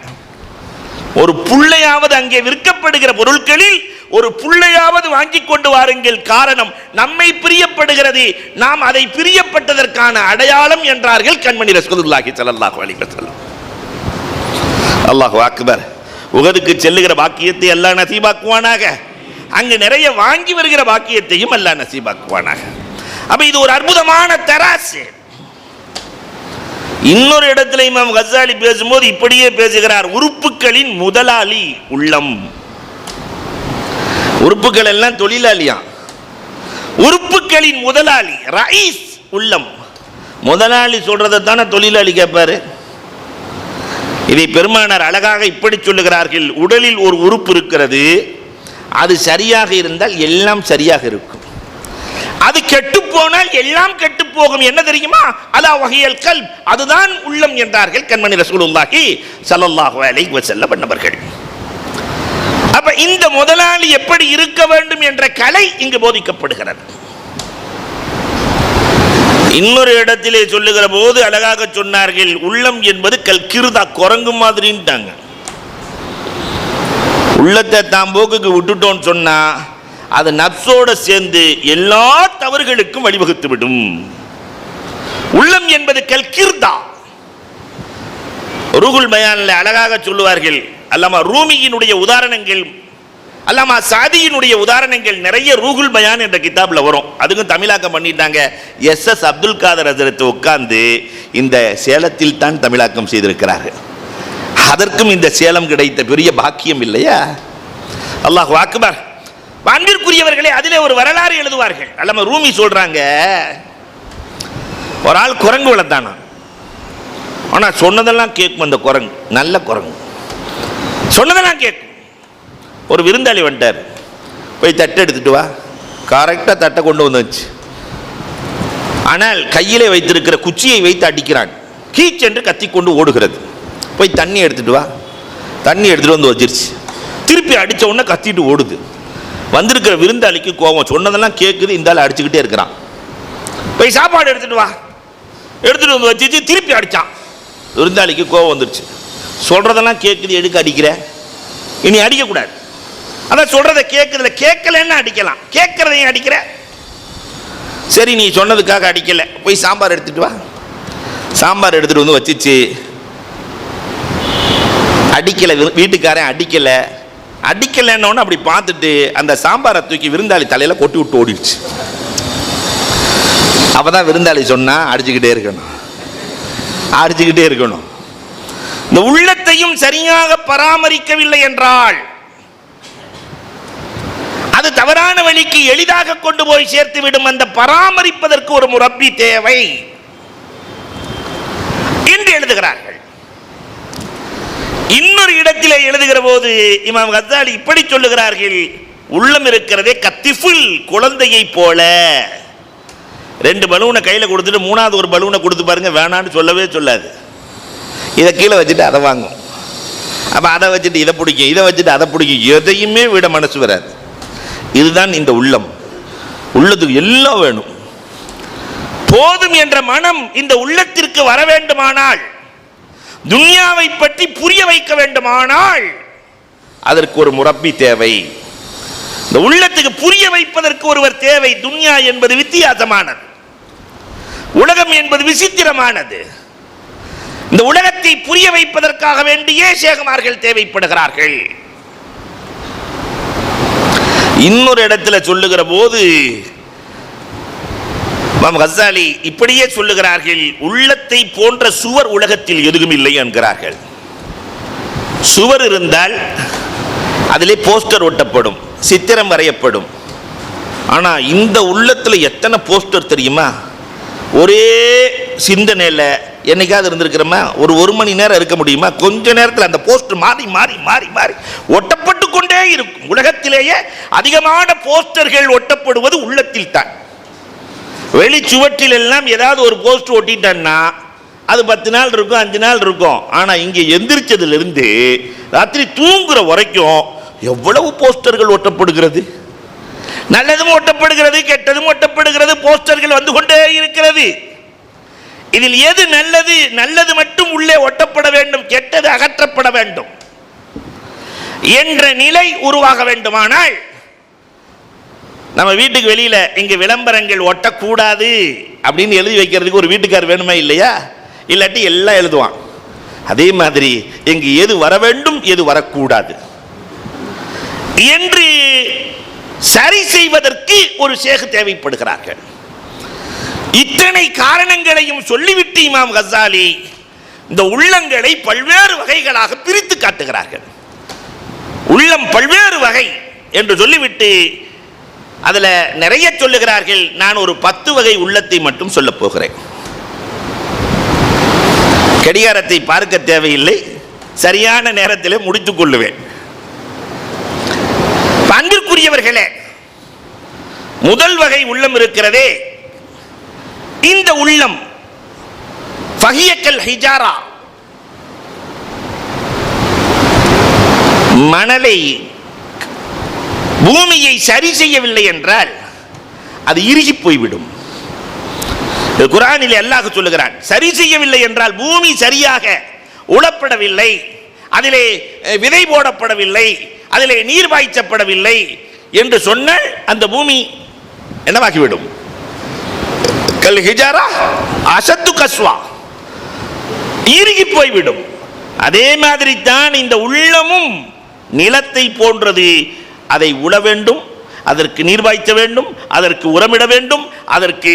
ஒரு புள்ளையாவது, அங்கே விற்கப்படுகிற பொருட்களில் ஒரு புள்ளையாவது வாங்கி கொண்டு வாருங்கள். காரணம், நம்மை பிரியப்படுகிறது, நாம் அதை பிரியப்பட்டதற்கான அடையாளம் என்றார்கள் கண்மணி ரசூலுல்லாஹி ஸல்லல்லாஹு அலைஹி வஸல்லம். அல்லாஹு அக்பர். உஹதுக்கு செல்லுகிற பாக்கியத்தை அல்லாஹ் நசீபாக்குவானாக. அங்கு நிறைய வாங்கி வருகிற பாக்கியத்தையும் அல்லாஹ் நசீபாக்குவானாக. அப்ப இது ஒரு அற்புதமான தராசு. இன்னொரு இடத்துல இமாம் கஸாலி பேசும்போது இப்படியே பேசுகிறார், உறுப்புகளின் முதலாளி உள்ளம். உறுப்புகள் எல்லாம் தொழிலாளியா, உறுப்புகளின் முதலாளி ரயீஸ் உள்ளம். முதலாளி சொல்றதை தானே தொழிலாளி கேட்பாரு. இதை பெருமானார் அழகாக இப்படி சொல்லுகிறார்கள், உடலில் ஒரு உறுப்பு இருக்கிறது, அது சரியாக இருந்தால் எல்லாம் சரியாக இருக்கும், அது கெட்டு போனால் எல்லாம் கெட்டு போகும். என்ன தெரியுமா? அலா வஹியல் கல்ப், அதுதான் உள்ளம் என்றார்கள் கண்மணி ரசூலுல்லாஹி ஸல்லல்லாஹு அலைஹி வஸல்லம் அவர்கள். அப்ப இந்த முதலாளி எப்படி இருக்க வேண்டும் என்ற கலை இங்கு போதிக்கப்படுகிறது. இன்னொரு இடத்திலே சொல்லுகிற போது அழகாக சொன்னார்கள், உள்ளம் என்பது கல்கிருதா, குரங்கு மாதிரின்ட்டாங்க. உள்ளத்தை தாம் போக்குக்கு விட்டுட்டோன்னு சொன்னா அது நப்சோட சேர்ந்து எல்லா தவறுகளுக்கும் வழிவகுத்து விடும். உள்ளம் என்பது கல்கிர்தா. ரூஹுல் பயான்ல அழகாக சொல்லுவார்கள், அல்லாமா ரூமியினுடைய உதாரணங்கள் அல்லாமா சாதியினுடைய உதாரணங்கள் நிறைய ரூகுல் பயான் என்ற கிதாபில் வரும். அதுக்கும் தமிழாக்கம் பண்ணிட்டாங்க. எஸ் அப்துல் காதர் ஹஜரத் உட்கார்ந்து இந்த சேலத்தில் தான் தமிழாக்கம் செய்திருக்கிறார்கள். அதற்கும் இந்த சேலம் கிடைத்த பெரிய பாக்கியம் இல்லையா? அல்லாஹ் அக்பர். அன்பிற்குரியவர்களே, அதிலே ஒரு வரலாறு எழுதுவார்கள். அல்லாமா ரூமி சொல்றாங்க, ஒரு ஆள் குரங்கு வளர்த்தானா, ஆனால் சொன்னதெல்லாம் கேட்கும். அந்த குரங்கு நல்ல குரங்கு, சொன்னதெல்லாம் கேட்கும். ஒரு விருந்தாளி வந்துட்டார், போய் தட்டை எடுத்துட்டு வா. கரெக்டாக தட்டை கொண்டு வந்துச்சு. ஆனால் கையிலே வைத்திருக்கிற குச்சியை வைத்து அடிக்கிறான். கீச் என்று கத்தி கொண்டு ஓடுகிறது. போய் தண்ணி எடுத்துட்டு வா. தண்ணி எடுத்துட்டு வந்து வச்சிருச்சு. திருப்பி அடித்த உடனே கத்திட்டு ஓடுது. வந்திருக்கிற விருந்தாளிக்கு கோபம், சொன்னதெல்லாம் கேட்குது, இந்த ஆள் அடிச்சுக்கிட்டே இருக்கிறான். போய் சாப்பாடு எடுத்துட்டு வா. எடுத்துட்டு வந்து வச்சிச்சு. திருப்பி அடித்தான். விருந்தாளிக்கு கோபம் வந்துருச்சு. சொல்றதெல்லாம் கேட்குது, எதுக்கு அடிக்கிற? இனி அடிக்கக்கூடாது. அதான் சொல்றதை கேட்குறதுல கேட்கலன்னா அடிக்கலாம், கேட்கறதையும் அடிக்கிற. சரி, நீ சொன்னதுக்காக அடிக்கல, போய் சாம்பார் எடுத்துட்டு வா. சாம்பார் எடுத்துட்டு வந்து வச்சிச்சு. அடிக்கலை, வீட்டுக்காரன் அடிக்கலை. அடிக்கலைன்னு அப்படி பார்த்துட்டு அந்த சாம்பாரை தூக்கி விருந்தாளி தலையில் கொட்டி விட்டு ஓடிடுச்சு. அப்பதான் விருந்தாளி சொன்னா, அடிச்சுக்கிட்டே இருக்கணும், அடிச்சுக்கிட்டே இருக்கணும். இந்த உள்ளத்தையும் சரியாக பராமரிக்கவில்லை என்றால் அது தவறான வழிக்கு எளிதாக கொண்டு போய் சேர்த்து விடும். அந்த பராமரிப்பதற்கு ஒரு முரப்பி தேவை என்று எழுதுகிறார்கள். இன்னொரு இடத்திலே எழுதுகிற போது இமாம் கஸ்ஸாலி இப்படி சொல்லுகிறார்கள், உள்ளம் இருக்கிறதே கத்திஃபுல், குழந்தையை போல. 2 பலூனை கையில் கொடுத்துட்டு 3வது ஒரு பலூனை கொடுத்து பாருங்க, வேணான்னு சொல்லவே சொல்லாது. இதை கீழே வச்சுட்டு அதை வாங்கும். அப்போ அதை வச்சுட்டு இதை பிடிக்கும், இதை வச்சுட்டு அதை பிடிக்கும். எதையுமே விட மனசு வராது. இதுதான் இந்த உள்ளம். உள்ளத்துக்கு எல்லாம் வேணும். போதும் என்ற மனம் இந்த உள்ளத்திற்கு வர வேண்டுமானால், துன்யாவை பற்றி புரிய வைக்க வேண்டுமானால் அதற்கு ஒரு முரப்பி தேவை. இந்த உள்ளத்துக்கு புரிய வைப்பதற்கு ஒருவர் தேவை. துன்யா என்பது வித்தியாசமானது, உலகம் என்பது விசித்திரமானது. இந்த உலகத்தை புரிய வைப்பதற்காக வேண்டியே ஷேகுமார்கள் தேவைப்படுகிறார்கள். இன்னொரு இடத்துல சொல்லுகிற போது இமாம் கஸ்ஸாலி இப்படியே சொல்லுகிறார்கள், உள்ளத்தை போன்ற சுவர் உலகத்தில் எதுவும் இல்லை என்கிறார்கள். சுவர் இருந்தால் அதிலே போஸ்டர் ஒட்டப்படும், சித்திரம் வரையப்படும். ஆனா இந்த உள்ளத்தில் எத்தனை போஸ்டர் தெரியுமா? ஒரே சிந்தனையில் என்னைக்காவது இருந்திருக்கிறோமா? ஒரு மணி நேரம் இருக்க முடியுமா? கொஞ்ச நேரத்தில் அந்த போஸ்டர் மாறி மாறி மாறி மாறி ஒட்டப்பட்டு கொண்டே இருக்கும். உலகத்திலேயே அதிகமான போஸ்டர்கள் ஒட்டப்படுவது உள்ளத்தில் தான். வெளி சுவற்றில் எல்லாம் ஏதாவது ஒரு போஸ்டர் ஒட்டிட்டான்னா அது 10 நாள் இருக்கும், 5 நாள் இருக்கும். ஆனா இங்கே எந்திரிச்சதிலிருந்து ராத்திரி தூங்குற வரைக்கும் எவ்வளவு போஸ்டர்கள் ஒட்டப்படுகிறது. நல்லதும் ஒட்டப்படுகிறது, கெட்டதும் ஒட்டப்படுகிறது. போஸ்டர்கள் வந்து கொண்டே இருக்கிறது. இதில் எது நல்லது? நல்லது மட்டும் உள்ளே ஒட்டப்பட வேண்டும், கெட்டது அகற்றப்பட வேண்டும் என்ற நிலை உருவாக வேண்டுமானால், நம்ம வீட்டுக்கு வெளியில இங்க விளம்பரங்கள் ஒட்டக்கூடாது அப்படின்னு எழுதி வைக்கிறதுக்கு ஒரு வீட்டுக்கார் வேணுமா இல்லையா? இல்லாட்டி எல்லாம் எழுதுவான். அதே மாதிரி இங்கு எது வர வேண்டும், எது வரக்கூடாது என்று சரி செய்வதற்கு ஒரு ஷேக் தேவைப்படுகிறார்கள். இத்தனை காரணங்களையும் சொல்லிவிட்டு இமாம் கஸ்ஸாலி இந்த உள்ளங்களை பல்வேறு வகைகளாக பிரித்து காட்டுகிறார்கள். உள்ளம் பல்வேறு வகை என்று சொல்லிவிட்டு அதுல நிறைய சொல்லுகிறார்கள். நான் ஒரு 10 வகை உள்ளத்தை மட்டும் சொல்ல போகிறேன். கடிகாரத்தை பார்க்க தேவையில்லை, சரியான நேரத்திலே முடித்துக் கொள்ளுவேன். அன்பிற்குரியவர்களே, முதல் வகை உள்ளம் இருக்கிறதே, இந்த உள்ளம் ஃபஹியக்கல் ஹிஜாரா, மணலை பூமியை சரி செய்யவில்லை என்றால் அது இறுகி போய்விடும். குர்ஆனில் அல்லாஹ் சொல்லுகிறான், சரி செய்யவில்லை என்றால் பூமி சரியாக உழப்படவில்லை, அதிலே விதை போடப்படவில்லை, அதிலே நீர் பாய்ச்சப்படவில்லை என்று சொன்னால் அந்த பூமி என்னவாகிவிடும்? கல் ஹிஜாரா அஷத்து கஸ்வா, இறுகி போய்விடும். அதே மாதிரி தான் இந்த உள்ளமும் நிலத்தை போன்றது. அதை உழ வேண்டும், அதற்கு நீர் பாய்ச்ச வேண்டும், அதற்கு உரமிட வேண்டும், அதற்கு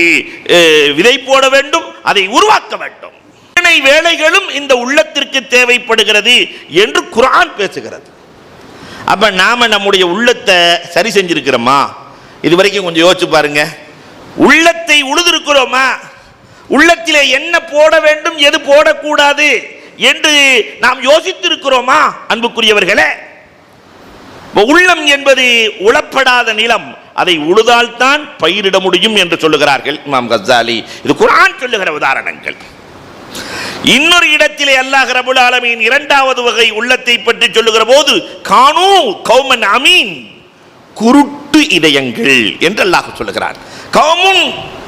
விதை போட வேண்டும், அதை உருவாக்க வேண்டும். இத்தனை வேலைகளும் இந்த உள்ளத்திற்கு தேவைப்படுகிறது என்று குர்ஆன் பேசுகிறது. அப்ப நாம நம்முடைய உள்ளத்தை சரி செஞ்சிருக்கிறோமா? இதுவரைக்கும் கொஞ்சம் யோசிச்சு பாருங்க. உள்ளத்தை உழுதிருக்கிறோமா? உள்ளத்திலே என்ன போட வேண்டும், எது போடக்கூடாது என்று நாம் யோசித்திருக்கிறோமா? அன்புக்குரியவர்களே, உள்ளம் என்பது உளப்படாத நிலம், அதை உழுதால்தான் பயிரிட முடியும் என்று சொல்லுகிறார்கள் இமாம் கஸ்ஸாலி. இது குர்ஆன் சொல்லுகிற உதாரணங்கள். இன்னொரு இடத்திலே அல்லாஹ் ரப்பல் ஆலமீன் இரண்டாவது வகை உள்ளத்தை பற்றி சொல்லுகிற போது கானூ கௌமன் அமீன், குருட்டு இதயங்கள் என்று அல்லாஹ் சொல்லுகிறார்.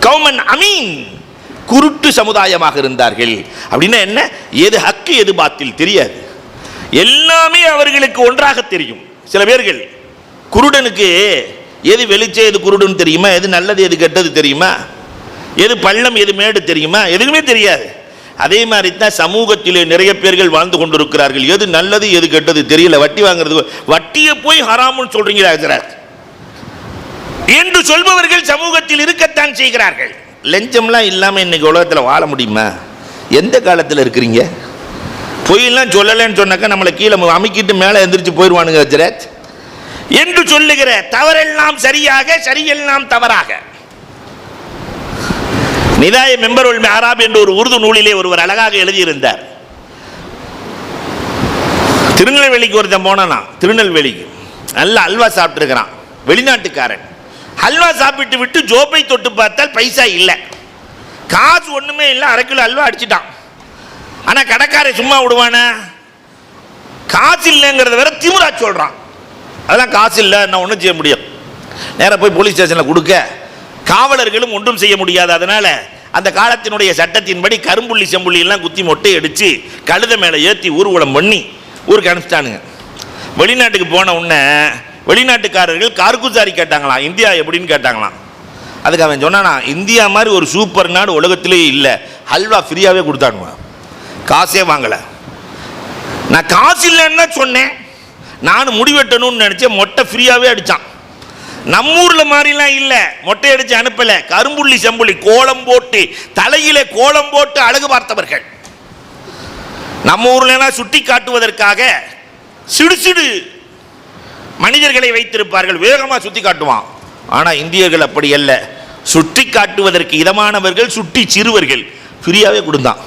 கௌமன் அமீன், குருட்டு சமுதாயமாக இருந்தார்கள். அப்படின்னா என்ன? எது ஹக்கு எது பாத்தில் தெரியாது, எல்லாமே அவர்களுக்கு ஒன்றாக தெரியும். சில பேர்கள் குருடனுக்கு எது வெளிச்சம் எது குருடுன்னு தெரியுமா? எது நல்லது எது கெட்டது தெரியுமா? எது பள்ளம் எது மேடு தெரியுமா? எதுவுமே தெரியாது. அதே மாதிரி தான் சமூகத்திலே நிறைய பேர்கள் வாழ்ந்து கொண்டிருக்கிறார்கள். எது நல்லது எது கெட்டது தெரியல. வட்டி வாங்குறது, வட்டியை போய் ஹராமுன்னு சொல்றீங்களா என்று சொல்பவர்கள் சமூகத்தில் இருக்கத்தான் செய்கிறார்கள். லஞ்சம்லாம் இல்லாமல் இன்னைக்கு உலகத்தில் வாழ முடியுமா? எந்த காலத்தில் இருக்கிறீங்க? பொய்யெல்லாம் சொல்லலைன்னு சொன்னாக்கா நம்மளை கீழே அமைக்கிட்டு மேலே எந்திரிச்சு போயிடுவானுங்க ஹஜ்ரத் என்று சொல்லுகிற தவறெல்லாம் சரியாக, சரியெல்லாம் தவறாக. நிதாய மெம்பருல் மிஹராப் என்ற ஒரு உருது நூலிலே ஒருவர் அழகாக எழுதியிருந்தார். திருநெல்வேலிக்கு ஒருத்தன் போனானா, திருநெல்வேலிக்கு நல்ல அல்வா சாப்பிட்டு இருக்கிறான், வெளிநாட்டுக்காரன். அல்வா சாப்பிட்டு விட்டு ஜோப்பை தொட்டு பார்த்தால் பைசா இல்லை, காசு ஒண்ணுமே இல்லை, 1/2 கிலோ அல்வா அடிச்சிட்டான். ஆனா கடைக்காரை சும்மா விடுவானா? காசு இல்லைங்கிறத வேற திமிரா சொல்றான். அதெல்லாம் காசு இல்லை, நான் ஒன்றும் செய்ய முடியும். நேராக போய் போலீஸ் ஸ்டேஷனில் கொடுக்க காவலர்களும் ஒன்றும் செய்ய முடியாது. அதனால அந்த காலத்தினுடைய சட்டத்தின்படி கரும்புள்ளி செம்புள்ளி எல்லாம் குத்தி மொட்டை அடிச்சு கழுத மேலே ஏற்றி ஊர்வலம் பண்ணி ஊருக்கு அனுப்பிச்சிட்டானுங்க. வெளிநாட்டுக்கு போன உடனே வெளிநாட்டுக்காரர்கள் கார்குசாரி கேட்டாங்களாம், இந்தியா எப்படின்னு கேட்டாங்களாம். அதுக்கு அவன் சொன்னானா, இந்தியா மாதிரி ஒரு சூப்பர் நாடு உலகத்திலேயே இல்லை, ஹல்வா ஃப்ரீயாகவே கொடுத்தானுவா, காசே வாங்கலை. நான் காசு இல்லைன்னு சொன்னேன், நான் முடிவெட்டணும்னு நினச்சேன், மொட்டை ஃப்ரீயாகவே அடித்தான். நம்ம ஊரில் மாதிரிலாம் இல்லை, மொட்டை அடித்து அனுப்பலை, கரும்புள்ளி செம்புள்ளி கோலம் போட்டு தலையிலே கோலம் போட்டு அழகு பார்த்தவர்கள். நம்ம ஊர்லாம் சுட்டி காட்டுவதற்காக சிடு மனிதர்களை வைத்திருப்பார்கள், வேகமாக சுட்டி காட்டுவான். ஆனால் இந்தியர்கள் அப்படி அல்ல, சுட்டி காட்டுவதற்கு இதமானவர்கள், சுட்டி சிறுவர்கள் ஃப்ரீயாகவே கொடுத்தான்.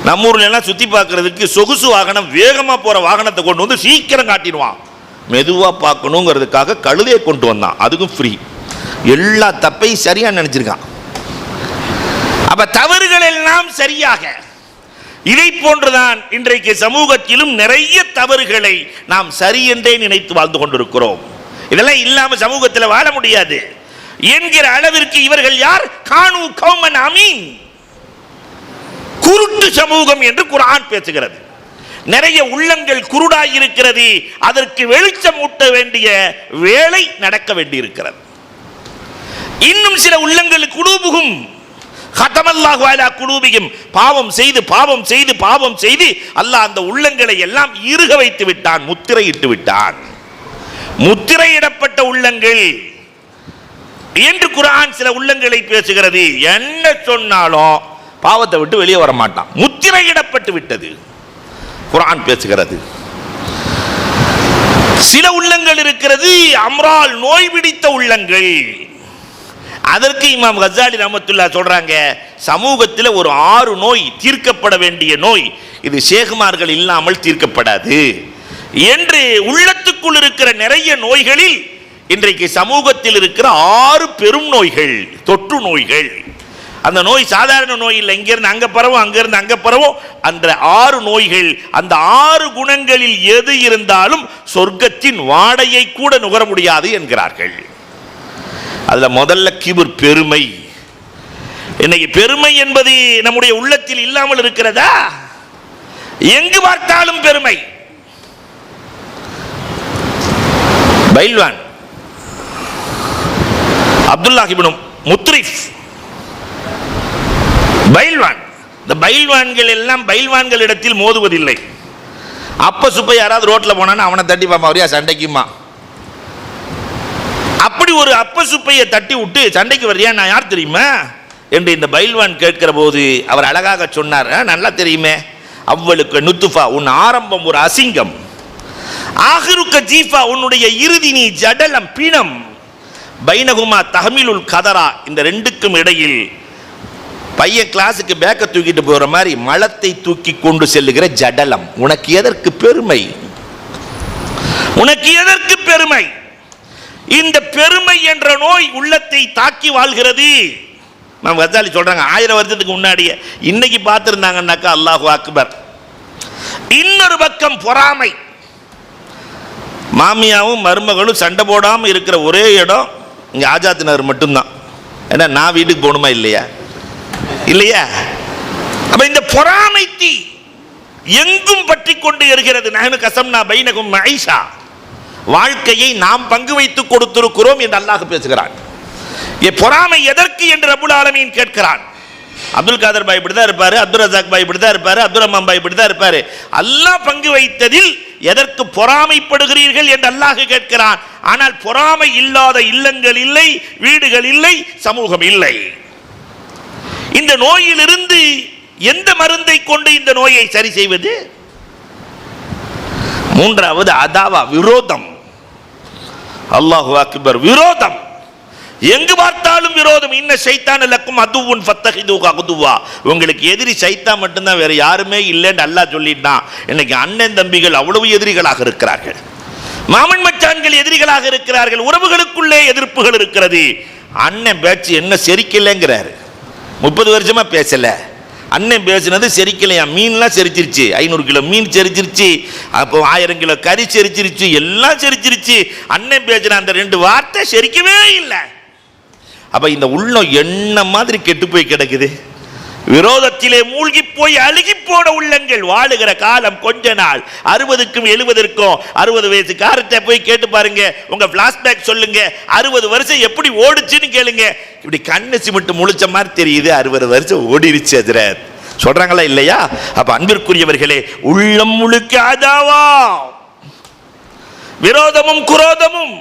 நம்ம ஊர்ல எல்லாம் சுற்றி பார்க்கறதுக்கு சொகுசு வாகனம், வேகமாக போகிற வாகனத்தை கொண்டு வந்து சீக்கிரம் காட்டிடுவான். மெதுவாக பார்க்கணுங்கிறதுக்காக கழுதையை கொண்டு வந்தான், அதுக்கும் ஃப்ரீ. எல்லா தப்பையும் சரியாக நினச்சிருக்கான். அப்போ தவறுகள் எல்லாம் சரியாக. இதை போன்றுதான் இன்றைக்கு சமூகத்திலும் நிறைய தவறுகளை நாம் சரி என்றே நினைத்து வாழ்ந்து கொண்டிருக்கிறோம். இதெல்லாம் இல்லாமல் சமூகத்தில் வாழ முடியாது என்கிற அளவிற்கு இவர்கள் யார்? கானூ கௌமன் அமீன், குருட்டு சமூகம் என்று குர்ஆன் பேசுகிறது. நிறைய உள்ளங்கள் குருடாய் இருக்கிறது, அதற்கு வெளிச்சம் ஊட்ட வேண்டிய வேலை நடக்க வேண்டி இருக்கிறது. இன்னும் சில உள்ளங்கள் குலூபுகும் ஹதமல்லாஹு அலா குலூபிஹிம், பாவம் செய்து பாவம் செய்து பாவம் செய்து அல்லாஹ் அந்த உள்ளங்களை எல்லாம் இறுக வைத்து விட்டான், முத்திரையிட்டு விட்டான். முத்திரையிடப்பட்ட உள்ளங்கள் என்று குர்ஆன் சில உள்ளங்களை பேசுகிறது. என்ன சொன்னாலும் பாவத்தை விட்டு வெளியே வர மாட்டான், முத்திரையிடப்பட்டு விட்டது குர்ஆன் பேசுகிறது. சில உள்ளங்கள் இருக்கிறது அம்ரால், நோய் பிடித்த உள்ளங்கள். அதற்கு இமாம் கஸ்ஸாலி ரஹ்மத்துல்லாஹ் சொல்றாங்க, சமூகத்தில் ஒரு 6 நோய் தீர்க்கப்பட வேண்டிய நோய், இது ஷேகுமார்கள் இல்லாமல் தீர்க்கப்படாது என்று. உள்ளத்துக்குள் இருக்கிற நிறைய நோய்களில் இன்றைக்கு சமூகத்தில் இருக்கிற 6 பெரும் நோய்கள், தொற்று நோய்கள். அந்த நோய் சாதாரண நோய் இல்லை, இங்கிருந்து அங்க பரவும், அங்கிருந்து அங்க பரவும். அந்த 6 நோய்கள், அந்த 6 குணங்களில் எது இருந்தாலும் சொர்க்கத்தின் வாடையை கூட நுகர முடியாது என்கிறார்கள். அதுல முதல்ல கிபுர், பெருமை. இன்னைக்கு பெருமை என்பது நம்முடைய உள்ளத்தில் இல்லாமல் இருக்கிறதா? எங்கு பார்த்தாலும் பெருமை. பைல்வான் அப்துல்லாஹ் இப்னு முத்ரிஃப் பைல்வான். இந்த பைல்வான்கள் எல்லாம் பைல்வான்கள் இடத்தில் மோதுவதில்லை. அப்ப சுப்ப யாராவது ரோட்ல போனான்னு அவனை தட்டி பாப்பா, அவரையா சண்டைக்குமா? ஒரு அப்ப சுப்பையை தட்டி விட்டு சண்டைக்கு வர்றியா, நான் யார் தெரியுமா என்று இந்த பைல்வான் கேட்கிற போது அவர் அழகாக சொன்னார், நல்லா தெரியுமே, அவ்வளுக்கு நுத்துஃபா, உன் ஆரம்பம் ஒரு அசிங்கம், ஆகிருக்க ஜீஃபா, உன்னுடைய இறுதி நீ ஜடலம் பிணம், பைனகுமா தஹமிலுல் கதரா, இந்த ரெண்டுக்கும் இடையில் பையன் கிளாஸுக்கு பேக்க தூக்கிட்டு போகிற மாதிரி மலத்தை தூக்கி கொண்டு செல்லுகிற ஜடலம். உனக்கு எதற்கு பெருமை, உனக்கு எதற்கு பெருமை? இந்த பெருமை என்ற நோய் உள்ளத்தை தாக்கி வாழ்கிறது. நம்ம கசாலி சொல்றாங்க 1000 வருஷத்துக்கு முன்னாடியே, இன்னைக்கு பார்த்துருந்தாங்கன்னாக்கா அல்லாஹு அக்பர். இன்னொரு பக்கம் பொறாமை. மாமியாவும் மருமகளும் சண்டை போடாமல் இருக்கிற ஒரே இடம் இங்கே ஆஜாத் நகர் மட்டும்தான். ஏன்னா நான் வீட்டுக்கு போகணுமா இல்லையா, இல்லையா? அப்ப இந்த பொறாமை தீ எங்கும் பற்றி கொண்டு இருக்கிறது. நஹனு கஸம்னா பைனகும் மஈஷா, வாழ்க்கையை நாம் பங்கு வைத்து கொடுத்திருக்கிறோம் என்று அல்லாஹ் பேசுகிறான். பொறாமை எதற்கு என்று ரப்புல் ஆலமீன் கேட்கிறான். அப்துல் காதர் பாய் இப்படிதான் இருப்பாரு, அப்துல் ரசாக் பாய் இப்படிதான் இருப்பாரு, அப்துல் ரஹ்மான் பாய் இப்படிதான் இருப்பாரு. அல்லாஹ் பங்கு வைத்ததில் எதற்கு பொறாமைப்படுகிறீர்கள் என்று அல்லாஹ் கேட்கிறான். ஆனால் பொறாமை இல்லாத இல்லங்கள் இல்லை, வீடுகள் இல்லை, சமூகம் இல்லை. இந்த நோயிலிருந்து எந்த மருந்தை கொண்டு இந்த நோயை சரி செய்வது? மூன்றாவது அதாவா, விரோதம். அல்லாஹு அக்பர், விரோதம். எங்கு பார்த்தாலும் விரோதம். இன்ன ஷைத்தான லக்கும் அதுவுன் ஃபத்தஹிதுஹு அதுவா, உங்களுக்கு எதிரி சைத்தான் மட்டும்தான், வேற யாருமே இல்லைன்னு அல்லாஹ் சொல்லிட்டான். இன்னைக்கு அண்ணன் தம்பிகள் அவ்வளவு எதிரிகளாக இருக்கிறார்கள், மாமன் மச்சான்கள் எதிரிகளாக இருக்கிறார்கள், உறவுகளுக்குள்ளே எதிர்ப்புகள் இருக்கிறது. அண்ணன் பேச்சு என்ன செரிக்கலைங்கிறாரு, 30 வருஷமா பேசல, அண்ணன் பேசினது செரிக்கலையா, மீன்லாம் செரிச்சிருச்சு, 500 கிலோ மீன் செரிச்சிருச்சு, அப்போ 1000 கிலோ கறி செரிச்சிருச்சு, எல்லாம் செரிச்சிருச்சு. அண்ணன் பேசின அந்த 2 வார்த்தை செரிக்கவே இல்லை. அப்ப இந்த உள்ளம் என்ன மாதிரி கெட்டு போய் கிடக்குது. விரோதத்திலே மூழ்கி போய் அழுகி போன உள்ளங்கள் வாழுகிற காலம் கொஞ்ச நாள். 60க்கும் 70க்கும் 60 வயசு காரத்தை போய் கேட்டு பாருங்க, உங்க பிளாஷ்பேக் சொல்லுங்க, 60 வருஷம் எப்படி ஓடுச்சுன்னு கேளுங்க. இப்படி கண்ணு சிமிட்டு முழிச்ச மாதிரி தெரியுது, 60 வருஷம் ஓடிருச்சு ஹஜ்ரத் சொல்றாங்களா இல்லையா? அப்ப அன்பிற்குரியவர்களே, உள்ளம் முழுக்க அதாவா, விரோதமும் குரோதமும்.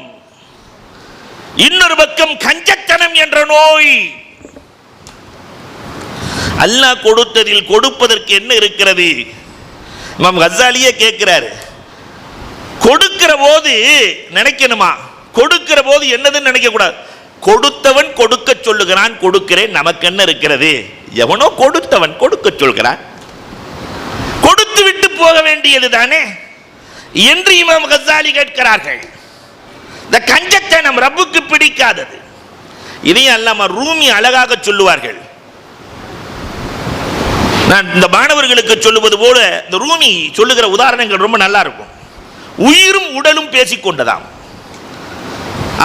இன்னொரு பக்கம் கஞ்சத்தனம் என்ற நோய். அல்லாஹ் கொடுத்ததில் கொடுப்பதற்கு என்ன இருக்கிறது? இமாம் கஸாலியே கேட்கிறாரு, கொடுக்கிற போது நினைக்கணுமா, கொடுக்கிற போது என்னதுன்னு நினைக்க கூடாது. கொடுத்தவன் கொடுக்க சொல்லுகிறான், கொடுக்கிறேன், நமக்கு என்ன இருக்கிறது? எவனோ கொடுத்தவன் கொடுக்க சொல்கிறான், கொடுத்து விட்டு போக வேண்டியது தானே என்று இமாம் கஸாலி கேட்கிறார்கள். இந்த கஞ்சத்தனம் ரப்புக்கு பிடிக்காதது. இதையும் அல்லாம ரூமி அழகாக சொல்லுவார்கள். நான் இந்த மாணவர்களுக்கு சொல்லுவது போல இந்த ரூமி சொல்லுகிற உதாரணங்கள் ரொம்ப நல்லா இருக்கும். உயிரும் உடலும் பேசிக்கொண்டதாம்.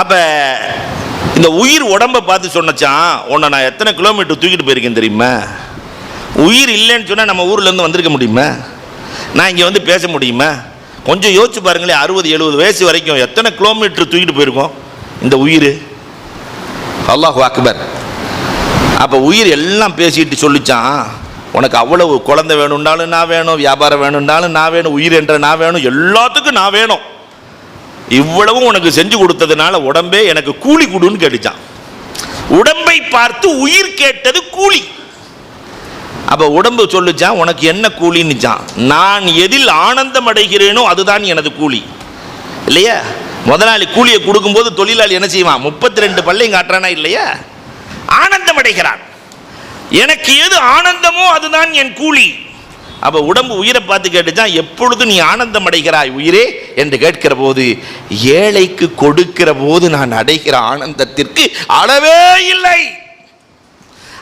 அப்ப இந்த உயிர் உடம்பை பார்த்து சொன்னச்சான், உன்னை நான் எத்தனை கிலோமீட்டர் தூக்கிட்டு போயிருக்கேன் தெரியுமா? உயிர் இல்லைன்னு சொன்னா நம்ம ஊர்ல இருந்து வந்திருக்க முடியுமா? நான் இங்க வந்து பேச முடியுமா? கொஞ்சம் யோசிச்சு பாருங்களேன், 60-70 வயசு வரைக்கும் எத்தனை கிலோமீட்டர் தூக்கிட்டு போயிருக்கோம் இந்த உயிர். அல்லாஹு அக்பர். அப்ப உயிர் எல்லாம் பேசிட்டு சொல்லிச்சான், உனக்கு அவ்வளவு குழந்தை வேணும்னாலும் நான் வேணும், வியாபாரம் வேணும்னாலும் நான் வேணும், உயிர் என்ற நான் வேணும், எல்லாத்துக்கும் நான் வேணும். இவ்வளவும் உனக்கு செஞ்சு கொடுத்ததுனால உடம்பே எனக்கு கூலி கொடுன்னு கேட்டுச்சான். உடம்பை பார்த்து உயிர் கேட்டது கூலி. அப்ப உடம்பு சொல்லுச்சான், உனக்கு என்ன கூலின்னுச்சான், நான் எதில் ஆனந்தம் அடைகிறேனோ அதுதான் எனது கூலி. இல்லையா? முதலாளி கூலியை கொடுக்கும்போது தொழிலாளி என்ன செய்வான்? 32 பல்லையும் காட்டுறானா இல்லையா? ஆனந்தம் அடைகிறான். எனக்கு எது ஆனந்தமோ அதுதான் என் கூலி. அப்ப உடம்பு உயிரை பார்த்து கேட்டுச்சான், எப்பொழுது நீ ஆனந்தம் அடைகிறாய் உயிரே என்று கேட்கிற போது, ஏழைக்கு கொடுக்கிற போது நான் அடைகிற ஆனந்தத்திற்கு அளவே இல்லை.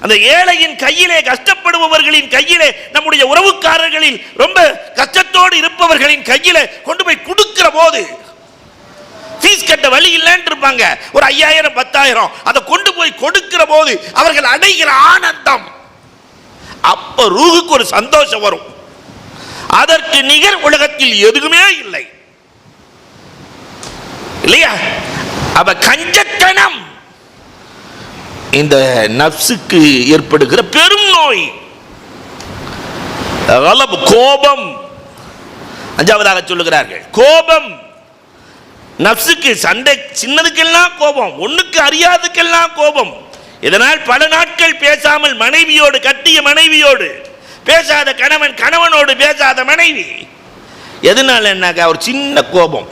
அந்த ஏழையின் கையிலே, கஷ்டப்படுபவர்களின் கையிலே, நம்முடைய உறவுக்காரர்களில் ரொம்ப கஷ்டத்தோடு இருப்பவர்களின் கையிலே கொண்டு போய் கொடுக்கிற போது, ஃபீஸ் கட்ட வழி இல்லைன்னு இருப்பாங்க, ஒரு 5000 10,000 அதை கொண்டு போய் கொடுக்கிற போது அவர்கள் அடைகிற ஆனந்தம், அப்ப ரூஹுக்கு ஒரு சந்தோஷம் வரும். அதற்கு நிகர் உலகத்தில் எதுவுமே இல்லை. இல்லையா? அப்ப கஞ்சத்தனம் இந்த நப்சுக்கு ஏற்படுகிற பெரும் நோய். கோபம். 5வதாக சொல்லுகிறார்கள், கோபம். நப்சுக்கு சண்டை, சின்னதுக்கெல்லாம் கோபம், ஒண்ணுக்கு அறியாதுக்கெல்லாம் கோபம். இதனால் பல நாட்கள் பேசாமல் மனைவியோடு, கட்டிய மனைவியோடு பேசாத கணவன், கணவனோடு பேசாத மனைவி. எதனால என்னக்கா? ஒரு சின்ன கோபம்.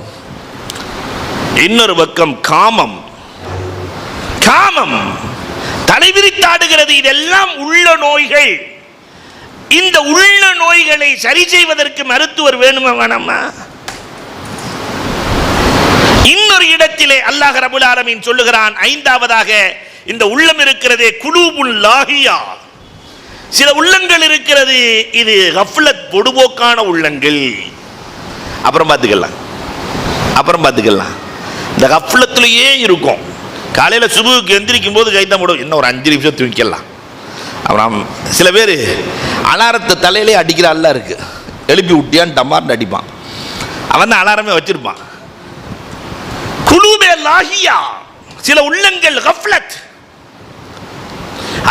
இன்னொரு பக்கம் காமம், காமம் தலைவிரித்தாடுகிறது. இதெல்லாம் உள்ள நோய்கள். இந்த உள்ள நோய்களை சரி செய்வதற்கு மருத்துவர் வேணுமா வேணாமா? இன்னொரு இடத்திலே அல்லாஹ் ரப்பல் ஆலமீன் சொல்லுகிறான், ஐந்தாவதாக இந்த உள்ளம் இருக்கிறதே குலூபுல் லாஹியா, சில உள்ளங்கள் இருக்கிறது, இது கஃப்லத், பொடுபோக்கான உள்ளங்கள். அப்புறம் பார்த்துக்கலாம். இந்த கஃப்லத்திலேயே இருக்கும். காலையில் சுபுக்கு எந்திரிக்கும் போது கைத்தான் போடும், இன்னும் ஒரு 5 நிமிஷம் தூங்கிக்கலாம். அப்புறம் சில பேர் அலாரத்தை தலையிலே அடிக்கிற அல்ல இருக்கு, எழுப்பி விட்டியான்னு டமார்னு அடிப்பான். அவன் தான் அலாரமே வச்சிருப்பான். குலூபே லாஹியா, சில உள்ளங்கள் கஃப்லத்.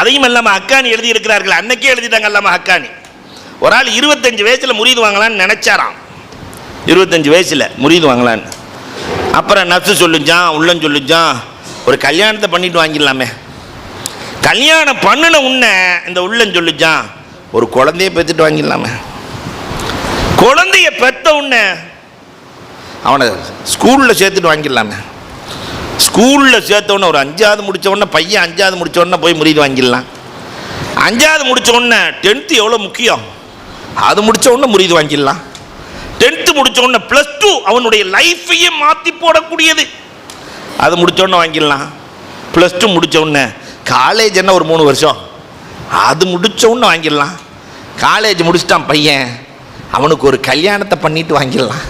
அதையும் அல்லாம ஹக்கானி எழுதி இருக்கிறார்கள், அன்னைக்கே எழுதிட்டாங்க அல்லாம ஹக்கானி. ஒரு ஆள் 25 வயசுல முரீது வாங்கலான்னு நினைச்சாராம். 25 வயசுல முரீது வாங்கலான்னு. அப்புறம் நப்சு சொல்லுச்சான், உள்ளம் சொல்லுச்சான், ஒரு கல்யாணத்தை பண்ணிட்டு வாங்கிடலாமே. கல்யாணம் பண்ணின உன்ன இந்த உள்ளம் சொல்லுச்சான், ஒரு குழந்தைய பெற்றுட்டு வாங்கிடலாமே. குழந்தைய பெற்ற உன்ன அவனை ஸ்கூலில் சேர்த்துட்டு வாங்கிடலாமே. ஸ்கூலில் சேர்த்தவொடனே ஒரு 5வது முடித்தவொடனே, பையன் 5வது முடித்தவொடனே போய் முரீது வாங்கிடலாம். 5வது முடித்தவொடனே 10th எவ்வளோ முக்கியம், அது முடித்தவொடனே முரீது வாங்கிடலாம். 10th முடித்தவொடனே +2 அவனுடைய லைஃபையே மாற்றி போடக்கூடியது, அது முடித்தவொடனே வாங்கிடலாம். +2 முடித்தவொடனே காலேஜ் என்ன ஒரு 3 வருஷம், அது முடித்தவொடனே வாங்கிடலாம். காலேஜ் முடிச்சிட்டான் பையன், அவனுக்கு ஒரு கல்யாணத்தை பண்ணிட்டு வாங்கிடலாம்.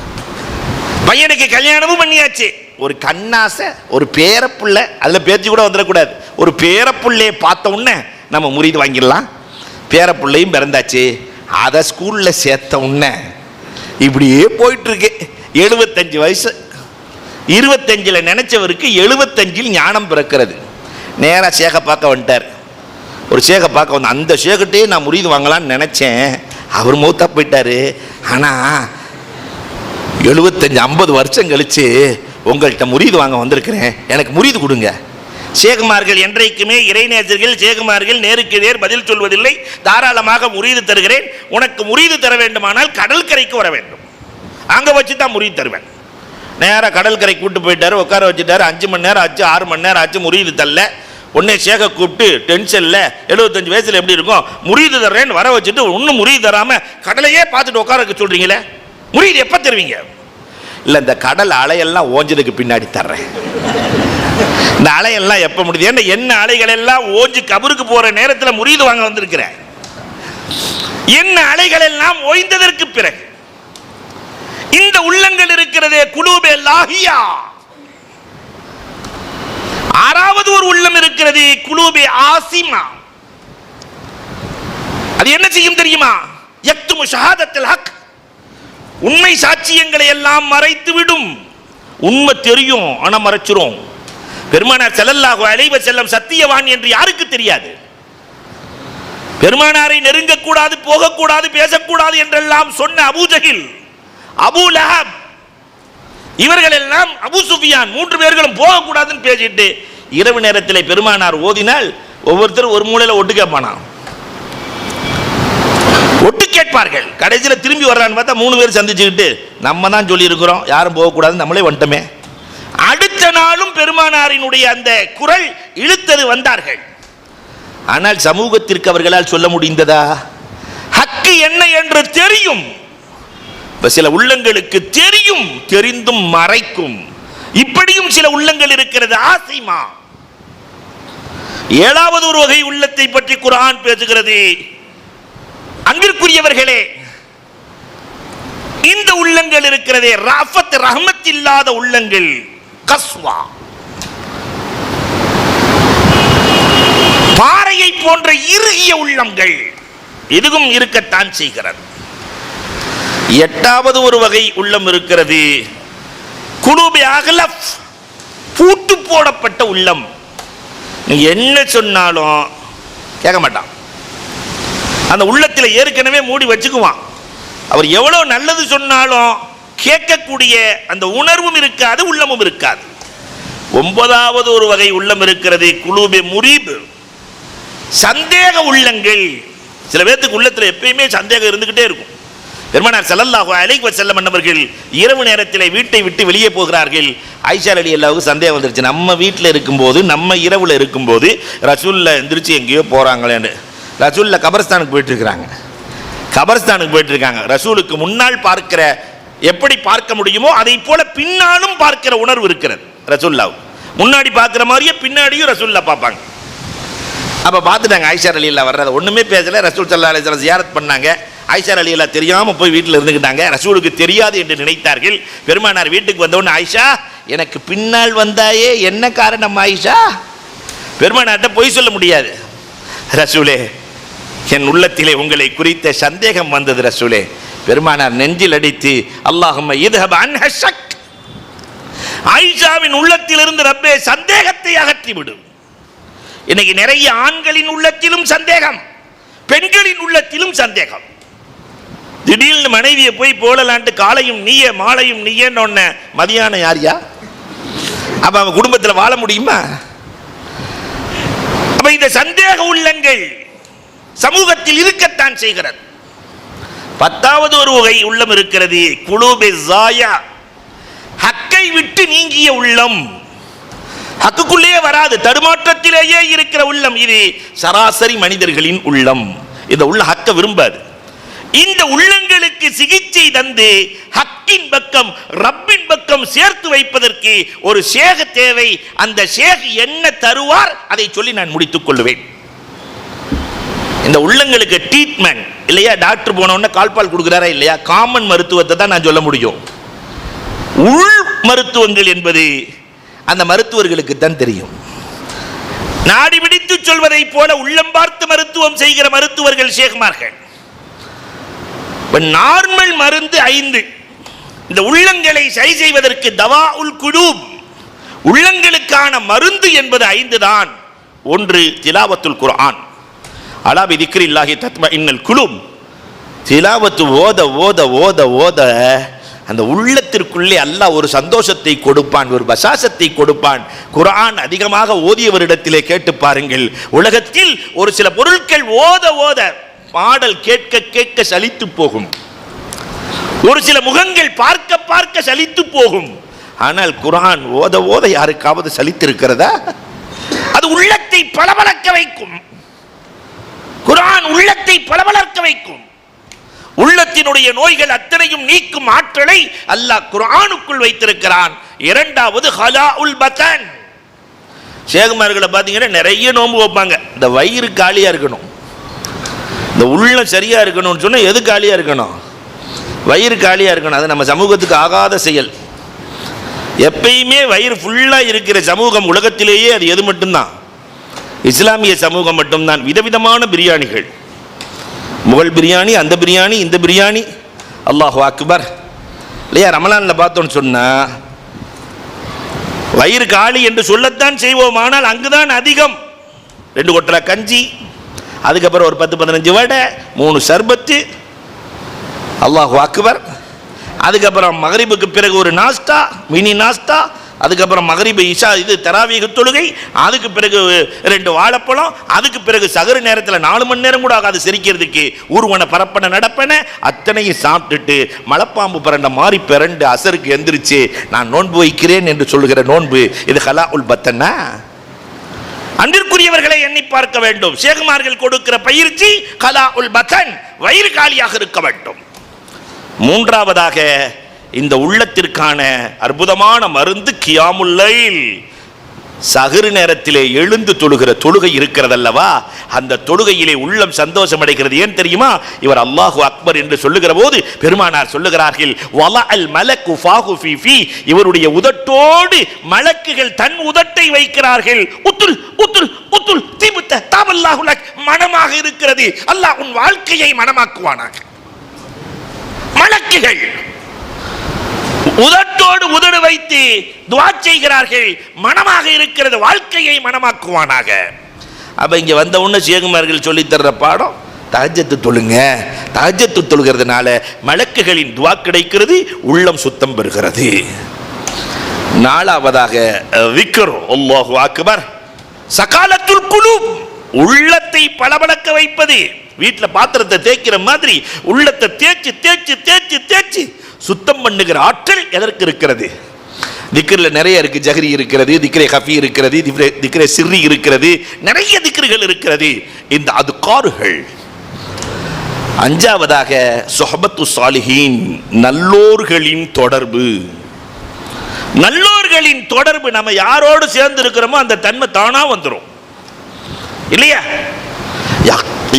பையனுக்கு கல்யாணமும் பண்ணியாச்சு, ஒரு கண்ணாசை, ஒரு பேரப்புள்ள, அதில் பேச்சு கூட வந்துடக்கூடாது, ஒரு பேரப்புள்ளையை பார்த்த உடனே நம்ம முரீது வாங்கிடலாம். பேரப்புள்ளையும் பிறந்தாச்சு, அதை ஸ்கூலில் சேர்த்த உடனே இப்படியே போயிட்டுருக்கு. 75 வயசு, 25ல் நினைச்சவருக்கு 75ல் ஞானம் பிறக்கிறது. நேராக சேகை பார்க்க வந்துட்டார். ஒரு சேகை பார்க்க வந்து, அந்த சேகட்டையே நான் முரீது வாங்கலான்னு நினச்சேன், அவர் மூத்தா போயிட்டார். ஆனால் 75-50 வருஷம் கழித்து உங்கள்கிட்ட முரீது வாங்க வந்திருக்கிறேன், எனக்கு முரீது கொடுங்க. சேகுமார்கள் என்றைக்குமே இறைநேசர்கள், சேகுமார்கள் நேருக்கு நேர் பதில் சொல்வதில்லை. தாராளமாக முரீது தருகிறேன். உனக்கு முரீது தர வேண்டுமானால் கடற்கரைக்கு வர வேண்டும், அங்கே வச்சு தான் முரீது தருவேன். நேராக கடற்கரை கூப்பிட்டு போயிட்டாரு, உட்கார வச்சுட்டாரு. 5 மணி நேரம் ஆச்சு, 6 மணி நேரம் ஆச்சு, முரீது தரல. உடனே சேகை கூப்பிட்டு, டென்ஷனில் 75 வயசில் எப்படி இருக்கும், முரீது தர்றேன்னு வர வச்சுட்டு இன்னும் முரீது தராமல் கடலையே பார்த்துட்டு உட்கார வைக்க சொல்கிறீங்களே, முரீது எப்போ தருவீங்க? இல்லை, இந்த கடல் அலையெல்லாம் ஓஞ்சதுக்கு பின்னாடி தர்றேன். இந்த அலையெல்லாம் எப்போ முடியுது? ஏன்னா என்ன அலைகள் எல்லாம் ஓஞ்சு கபருக்கு போகிற நேரத்தில் முரீது வாங்க வந்திருக்கிறேன். என்ன அலைகள் எல்லாம் ஓய்ந்ததற்கு பிறகு இந்த உள்ளங்கள் இருக்கிறதே குலூபே லாஹியா. 6வது ஒரு உள்ளம் இருக்கிறது, குலூபே ஆசிமா. அது என்ன செய்யும் தெரியுமா? யக்துமு ஷஹாதத்துல் ஹக், உண்மை சாட்சியங்களை எல்லாம் மறைத்து விடும். உண்மை தெரியும், ஆனா மறைச்சிரும். பெருமானார் ஸல்லல்லாஹு அலைஹி வஸல்லம் சத்தியவான் என்று யாருக்கு தெரியாது? பெருமானாரை நெருங்கக்கூடாது, போகக்கூடாது, பேசக்கூடாது என்றெல்லாம் சொன்ன அபூ ஜஹில், அபூ லஹப், இவர்கள் எல்லாம், அபூ சுஃபியான், 3 பேர்களும் போகக்கூடாதுன்னு பேசிட்டு இரவு நேரத்தில் பெருமானார் ஓதினால் ஒவ்வொருத்தரும் ஒரு மூலையில் ஒட்டு கேட்பானா, ஒட்டு கேட்பார்கள். கடைசியில் திரும்பி வர்றான்னு பார்த்தா 3 பேர் சந்திச்சுக்கிட்டு, நம்ம தான் சொல்லி இருக்கிறோம் யாரும் போகக்கூடாது, நம்மளே வந்துட்டோமே. அடுத்த நாளும் பெருமானாரினுடைய அந்த குரல் இழுத்தது வந்தார்கள். ஆனால் சமூகத்திற்கு அவர்களால் சொல்ல முடிந்ததா? ஹக்கு என்ன என்று தெரியும். சில உள்ளங்களுக்கு தெரியும், தெரிந்தும் மறைக்கும். இப்படியும் சில உள்ளங்கள் இருக்கிறது, ஆசிமா. 7வது ஒரு வகை உள்ளத்தை பற்றி குர்ஆன் பேசுகிறது. அங்கிருக்குரியவர்களே, இந்த உள்ளங்கள் இருக்கிறதே, ராஃபத், ரஹ்மத் இல்லாத உள்ளங்கள், கஸ்வா, பாறையை போன்ற இறுகிய உள்ளங்கள், இதுவும் இருக்கத்தான் செய்கிறது. 8வது ஒரு வகை உள்ளம் இருக்கிறது, குலூபே அக்லஃப், பூட்டு போடப்பட்ட உள்ளம். நீ என்ன சொன்னாலும் கேட்க மாட்டான். அந்த உள்ளத்தில் ஏற்கனவே மூடி வச்சுக்குவான். அவர் எவ்வளவு நல்லது சொன்னாலும் கேட்கக்கூடிய அந்த உணர்வும் இருக்காது, உள்ளமும் இருக்காது. 9வது ஒரு வகை உள்ளம் இருக்கிறது, குலூபே முரீப், சந்தேக உள்ளங்கள். சில பேருக்கு உள்ளத்தில் எப்பயுமே சந்தேகம் இருந்துகிட்டே இருக்கும். பெருமானார் ஸல்லல்லாஹு அலைஹி வஸல்லம் அவர்கள் இரவு நேரத்தில் வீட்டை விட்டு வெளியே போகிறார்கள். ஆயிஷா ரலியல்லாஹு சந்தேகம் வந்துருச்சு. நம்ம வீட்டில் இருக்கும்போது, நம்ம இரவில் இருக்கும்போது ரசூலுல்லாஹ் எந்திரிச்சு எங்கேயோ போகிறாங்களேன்னு ரசூலுல்லாஹ் கபர்ஸ்தானுக்கு போயிட்டு இருக்காங்க. ரசூலுக்கு முன்னால் பார்க்கிற, எப்படி பார்க்க முடியுமோ அதை போல பின்னாலும் பார்க்கிற உணர்வு இருக்கிறது. ரசூலுல்லாஹ் முன்னாடி பார்க்கிற மாதிரியே பின்னாடியும் ரசூலுல்லாஹ் பார்ப்பாங்க. அப்போ பார்த்துட்டாங்க ஆயிஷா ரலியல்லாஹு வர்றதை, ஒன்றுமே பேசலை. ரசூல் ஸல்லல்லாஹு அலைஹி வஸல்லம் ஜியாரத் பண்ணாங்க. ஆயிஷா ரலியல்லாஹு தெரியாமல் போய் வீட்டில் இருந்துக்கிட்டாங்க. ரசூலுக்கு தெரியாது என்று நினைத்தார்கள். பெருமானார் வீட்டுக்கு வந்தவுடனே, ஆயிஷா எனக்கு பின்னால் வந்தாயே, என்ன காரணம் ஆயிஷா? பெருமானார்ட்ட பொய் சொல்ல முடியாது. ரசூலே, என் உள்ளத்திலே உங்களை குறித்த சந்தேகம் வந்தது ரசூலே. பெருமானார் நெஞ்சில் அடித்து, அல்லாஹும்ம இத்ஹப் அன்ஹ ஷக், ஆயிஷாவின் உள்ளத்திலிருந்து ரப்பே சந்தேகத்தை அகற்றிவிடு. இன்னைக்கு நிறைய ஆண்களின் உள்ளத்திலும் சந்தேகம், பெண்களின் உள்ளத்திலும் சந்தேகம். திடீர்னு மனைவியை போய் போடலான்ட்டு காலையும் நீயே மாலையும் நீயேன்னு மதியானம் யாரியா? அப்ப அவன் குடும்பத்தில் வாழ முடியுமா? அப்ப இந்த சந்தேக உள்ளங்கள் சமூகத்தில் இருக்கத்தான் செய்கிறது. 10வது ஒரு வகை உள்ளம் இருக்கிறது, குலூபே ஸாயா, ஹக்கை விட்டு நீங்கிய உள்ளம். ஹக்குக்குள்ளே வராது, தடுமாற்றத்திலேயே இருக்கிற உள்ளம். இது சராசரி மனிதர்களின் உள்ளம். இந்த உள்ள ஹக்க விரும்பாது. இந்த உள்ளங்களுக்கு சிகிச்சை தந்து ஹக்கின் பக்கம், ரப்பின் பக்கம் சேர்த்து வைப்பதற்கு ஒரு ஷேக் தேவை. அந்த ஷேக் என்ன தருவார் அதை சொல்லி நான் முடித்துக் கொள்வேன். இந்த உள்ளங்களுக்கு ட்ரீட்மெண்ட் இல்லையா, டாக்டர் போன உடனே கால்பால் கொடுக்குறாரா இல்லையா, காமன் மருத்துவத்தை தான் நான் சொல்ல முடியும். உள் மருத்துவங்கள் என்பது அந்த மருத்துவர்களுக்கு தான் தெரியும். நாடி பிடித்து சொல்வதை போல உள்ளம் பார்த்து மருத்துவம் செய்கிற மருத்துவர்கள் ஷேக்மார்கள். நார்மல் மருந்து 5. இந்த உள்ளங்களை சரி செய்வதற்கு தவா உல் குலூப், உள்ளங்களுக்கான மருந்து என்பது 5 தான். 1 திலாவத்துல் குர்ஆன், அலா பி திக்ரில்லாஹி தத்மஇன்னுல் குலூப். திலாவத்து ஓத ஓத ஓத ஓத அந்த உள்ளத்திற்குள்ளே அல்லாஹ் ஒரு சந்தோஷத்தை கொடுப்பான், ஒரு பசாசத்தை கொடுப்பான். குர்ஆன் அதிகமாக ஓதியவரிடத்திலே கேட்டு பாருங்கள். உலகத்தில் ஒரு சில பொருட்கள் ஓத ஓத பாடல் கேட்க கேட்க சலித்து போகும், ஒரு சில முகங்கள் பார்க்க பார்க்க சலித்து போகும். ஆனால் குர்ஆன் ஓத ஓத யாருக்காவது சலித்து இருக்கிறதா? அது உள்ளத்தை பளபளக்க வைக்கும். குர்ஆன் உள்ளத்தை பளபளக்க வைக்கும். உள்ளத்தினுடைய நோய்கள் அத்தனையும் நீக்கும் ஆற்றலை அல்லாஹ் குர்ஆனுக்குள் வைத்திருக்கிறான். 2வது ஹலாஉல் பதன். ஷேகுமார்களை பார்த்தீங்கன்னா நிறைய நோன்பு வைப்பாங்க. இந்த வயிறு காலியா இருக்கணும், இந்த உள்ளம் சரியா இருக்கணும்னு சொன்னா எது காலியா இருக்கணும்? வயிறு காலியா இருக்கணும். அது நம்ம சமூகத்துக்கு ஆகாத செயல். எப்பயுமே வயிறு ஃபுல்லா இருக்கிற சமூகம் உலகத்திலேயே அது எது மட்டும்தான்? இஸ்லாமிய சமூகம் மட்டும்தான். விதவிதமான பிரியாணிகள், முகல் பிரியாணி, அந்த பிரியாணி, இந்த பிரியாணி, அல்லாஹு அக்பர் இல்லையா? ரமலான்ல பார்த்தோன்னு சொன்னா வயிறு காலி என்று சொல்லத்தான் செய்வோம், ஆனால் அங்குதான் அதிகம். 2 கொட்டரை கஞ்சி, அதுக்கப்புறம் ஒரு 10-15 வடை, 3 சர்பத்து, அல்லாஹு அக்பர். அதுக்கப்புறம் மகரிபுக்கு பிறகு ஒரு நாஸ்தா, மினி நாஸ்தா, அதுக்கப்புறம் மகரிபு இஷா இது தராவீஹ் தொழுகை, அதுக்கு பிறகு 2 வாழைப்பழம், அதுக்கு பிறகு சகரு நேரத்தில் 4 மணி நேரம் கூட ஆகாது செரிக்கிறதுக்கு. ஊர்வன பரப்பன நடப்பன அத்தனையும் சாப்பிட்டுட்டு மலைப்பாம்பு பிறண்ட மாதிரி பிறண்டு அசருக்கு எந்திரிச்சு நான் நோன்பு வைக்கிறேன் என்று சொல்லுகிற நோன்பு இது ஹலாஉல் பத்தன்னா? அன்பிற்குரியவர்களை எண்ணி பார்க்க வேண்டும். ஷேகுமார்கள் கொடுக்கிற பயிற்சி ஹலாஉல் பத்தன், வயிறு காலியாக இருக்க வேண்டும். 3வதாக இந்த உள்ளத்திற்கான அற்புதமான மருந்து கியாமுல் லைல், சஹர் நேரத்திலே எழுந்து தொழுகிற தொழுகை இருக்கிறதல்லவா, அந்த தொழுகையிலே உள்ளம் சந்தோஷம் அடைகிறது. ஏன் தெரியுமா? இவர் அல்லாஹு அக்பர் என்று சொல்லுகிற போது பெருமானார் சொல்லுகிறார்கள், வலஅல் மலக்கு ஃபாஹு ஃபீ ஃபீ, இவருடைய உதட்டோடு மலக்குகள் தன் உதட்டை வைக்கிறார்கள். உத்துல் உத்துல் உத்துல் தீபுத்த தாபல்லாஹு லக், மனமாக இருக்கிறது, அல்லாஹ் உன் வாழ்க்கையை மனமாக்குவானாக. மலக்குகள் உதட்டோடு உதடு வைத்து துஆ செய்கிறார்கள், மனமாக இருக்கிறது, வாழ்க்கையை மனமாக்குவானாக. அப்ப இங்க வந்த உடனே ஷேகுமார்கள் சொல்லி தர்ற பாடம் தஹஜ்ஜத் தொழுங்க. தஹஜ்ஜத் தொழுகிறதுனால மலக்குகளின் துஆ கிடைக்கிறது, உள்ளம் சுத்தம் பெறுகிறது. நாலாவதாக விக்ர், அல்லாஹு அக்பர். சகாலத்துல் குலூப், உள்ளத்தை பளபளக்க வைப்பது. வீட்டில் பாத்திரத்தை தேய்க்கிற மாதிரி உள்ளத்தை தேய்ச்சி தேய்ச்சி தேய்ச்சி தேய்ச்சி சுத்தம் பண்ணுகிற ஆற்றல் எதற்கு இருக்கிறது? திக்ரில் நிறைய இருக்கு. ஜஹரி இருக்கிறது, திக்ரே ஹஃபி இருக்கிறது, திக்ரே சிர்ரி இருக்கிறது, நிறைய திக்ருகள் இருக்கிறது. இந்த அதுகார்கள். அஞ்சாவதாக சுஹபத்து சாலிஹீன், நல்லோர்களின் தொடர்பு. நல்லோர்களின் தொடர்பு, நம்ம யாரோடு சேர்ந்து இருக்கிறோமோ அந்த தன்மை தானா வந்துடும் இல்லையா?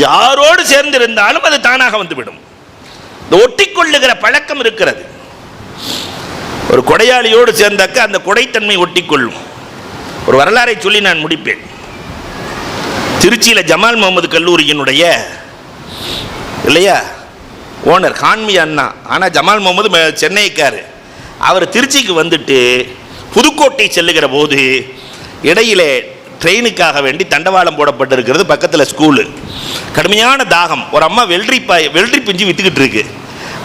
யாரோடு சேர்ந்து இருந்தாலும் அது தானாக வந்துவிடும். ஒட்டிக்கொள்ளுகிற பழக்கம் இருக்கிறது. ஒரு கொடையாளியோடு சேர்ந்தாக்க அந்த கொடைத்தன்மை ஒட்டிக்கொள்ளும். ஒரு வரலாறை சொல்லி நான் முடிப்பேன். திருச்சியில் ஜமால் முகமது கல்லூரியினுடைய இல்லையா ஓனர் கான்மி அண்ணா, ஆனால் ஜமால் முகமது சென்னைக்காரு. அவர் திருச்சிக்கு வந்துட்டு புதுக்கோட்டை செல்லுகிற போது இடையிலே ட்ரெயினுக்காக வேண்டி தண்டவாளம் போடப்பட்டிருக்கிறது. பக்கத்தில் ஸ்கூலு. கடுமையான தாகம். ஒரு அம்மா வெள்ளரி பிஞ்சு விற்றுக்கிட்டு இருக்கு.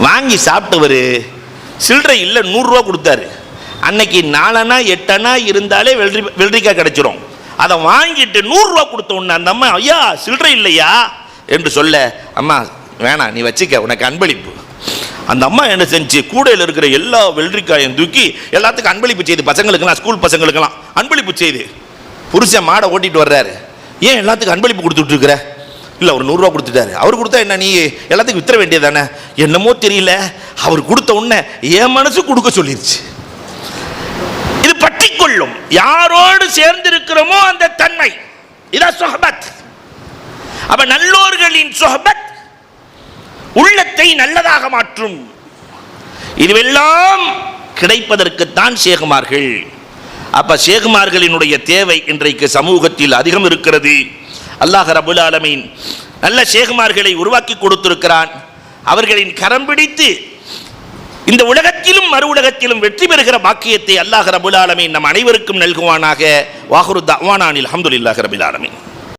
வாங்கி சாப்பிட்டவர் சில்லறை இல்லை 100 ரூபா கொடுத்தாரு. அன்னைக்கு 4 அணா 8 அணா இருந்தாலே வெள்ளரிக்காய் கிடைச்சிரும். அதை வாங்கிட்டு 100 ரூபா கொடுத்த உடனே அந்த அம்மா, ஐயா சில்லறை இல்லையா என்று சொல்ல, அம்மா வேணாம் நீ வச்சுக்க, உனக்கு அன்பளிப்பு. அந்த அம்மா என்ன செஞ்சு கூடையில் இருக்கிற எல்லா வெள்ளரிக்காயும் தூக்கி எல்லாத்துக்கும் அன்பளிப்பு செய்து, பசங்களுக்கெல்லாம் ஸ்கூல் பசங்களுக்கெல்லாம் அன்பளிப்பு செய்து. புருஷன் மாடை ஓட்டிட்டு வர்றாரு. ஏன் எல்லாத்துக்கும் அன்பளிப்பு கொடுத்துட்டு இருக்கிற? இல்லை ஒரு 100 ரூபா கொடுத்துட்டாரு. அவர் கொடுத்தா என்ன, நீ எல்லாத்துக்கும் வித்துற வேண்டியதானே? என்னமோ தெரியல, அவர் கொடுத்த உடனே என் மனசு கொடுக்க சொல்லிருச்சு. இது பற்றிக்கொள்ளும். யாரோடு சேர்ந்திருக்கிறோமோ அந்த தன்மை, இதான் சுஹபத். அப்ப நல்லோர்களின் சுஹபத் உள்ளத்தை நல்லதாக மாற்றும். இதுவெல்லாம் கிடைப்பதற்குத்தான் ஷேகுமார்கள். அப்ப ஷேகுமார்களினுடைய தேவை இன்றைக்கு சமூகத்தில் அதிகம் இருக்கிறது. அல்லாஹ் ரப்புல் ஆலமீன் நல்ல ஷேகுமார்களை உருவாக்கி கொடுத்திருக்கிறான். அவர்களின் கரம் பிடித்து இந்த உலகத்திலும் மறு உலகத்திலும் வெற்றி பெறுகிற பாக்கியத்தை அல்லாஹ் ரப்புல் ஆலமீன் நம் அனைவருக்கும் நல்குவானாக. வாஹிரு தஅவானா அல்ஹம்துலில்லாஹி ரப்பில் ஆலமீன்.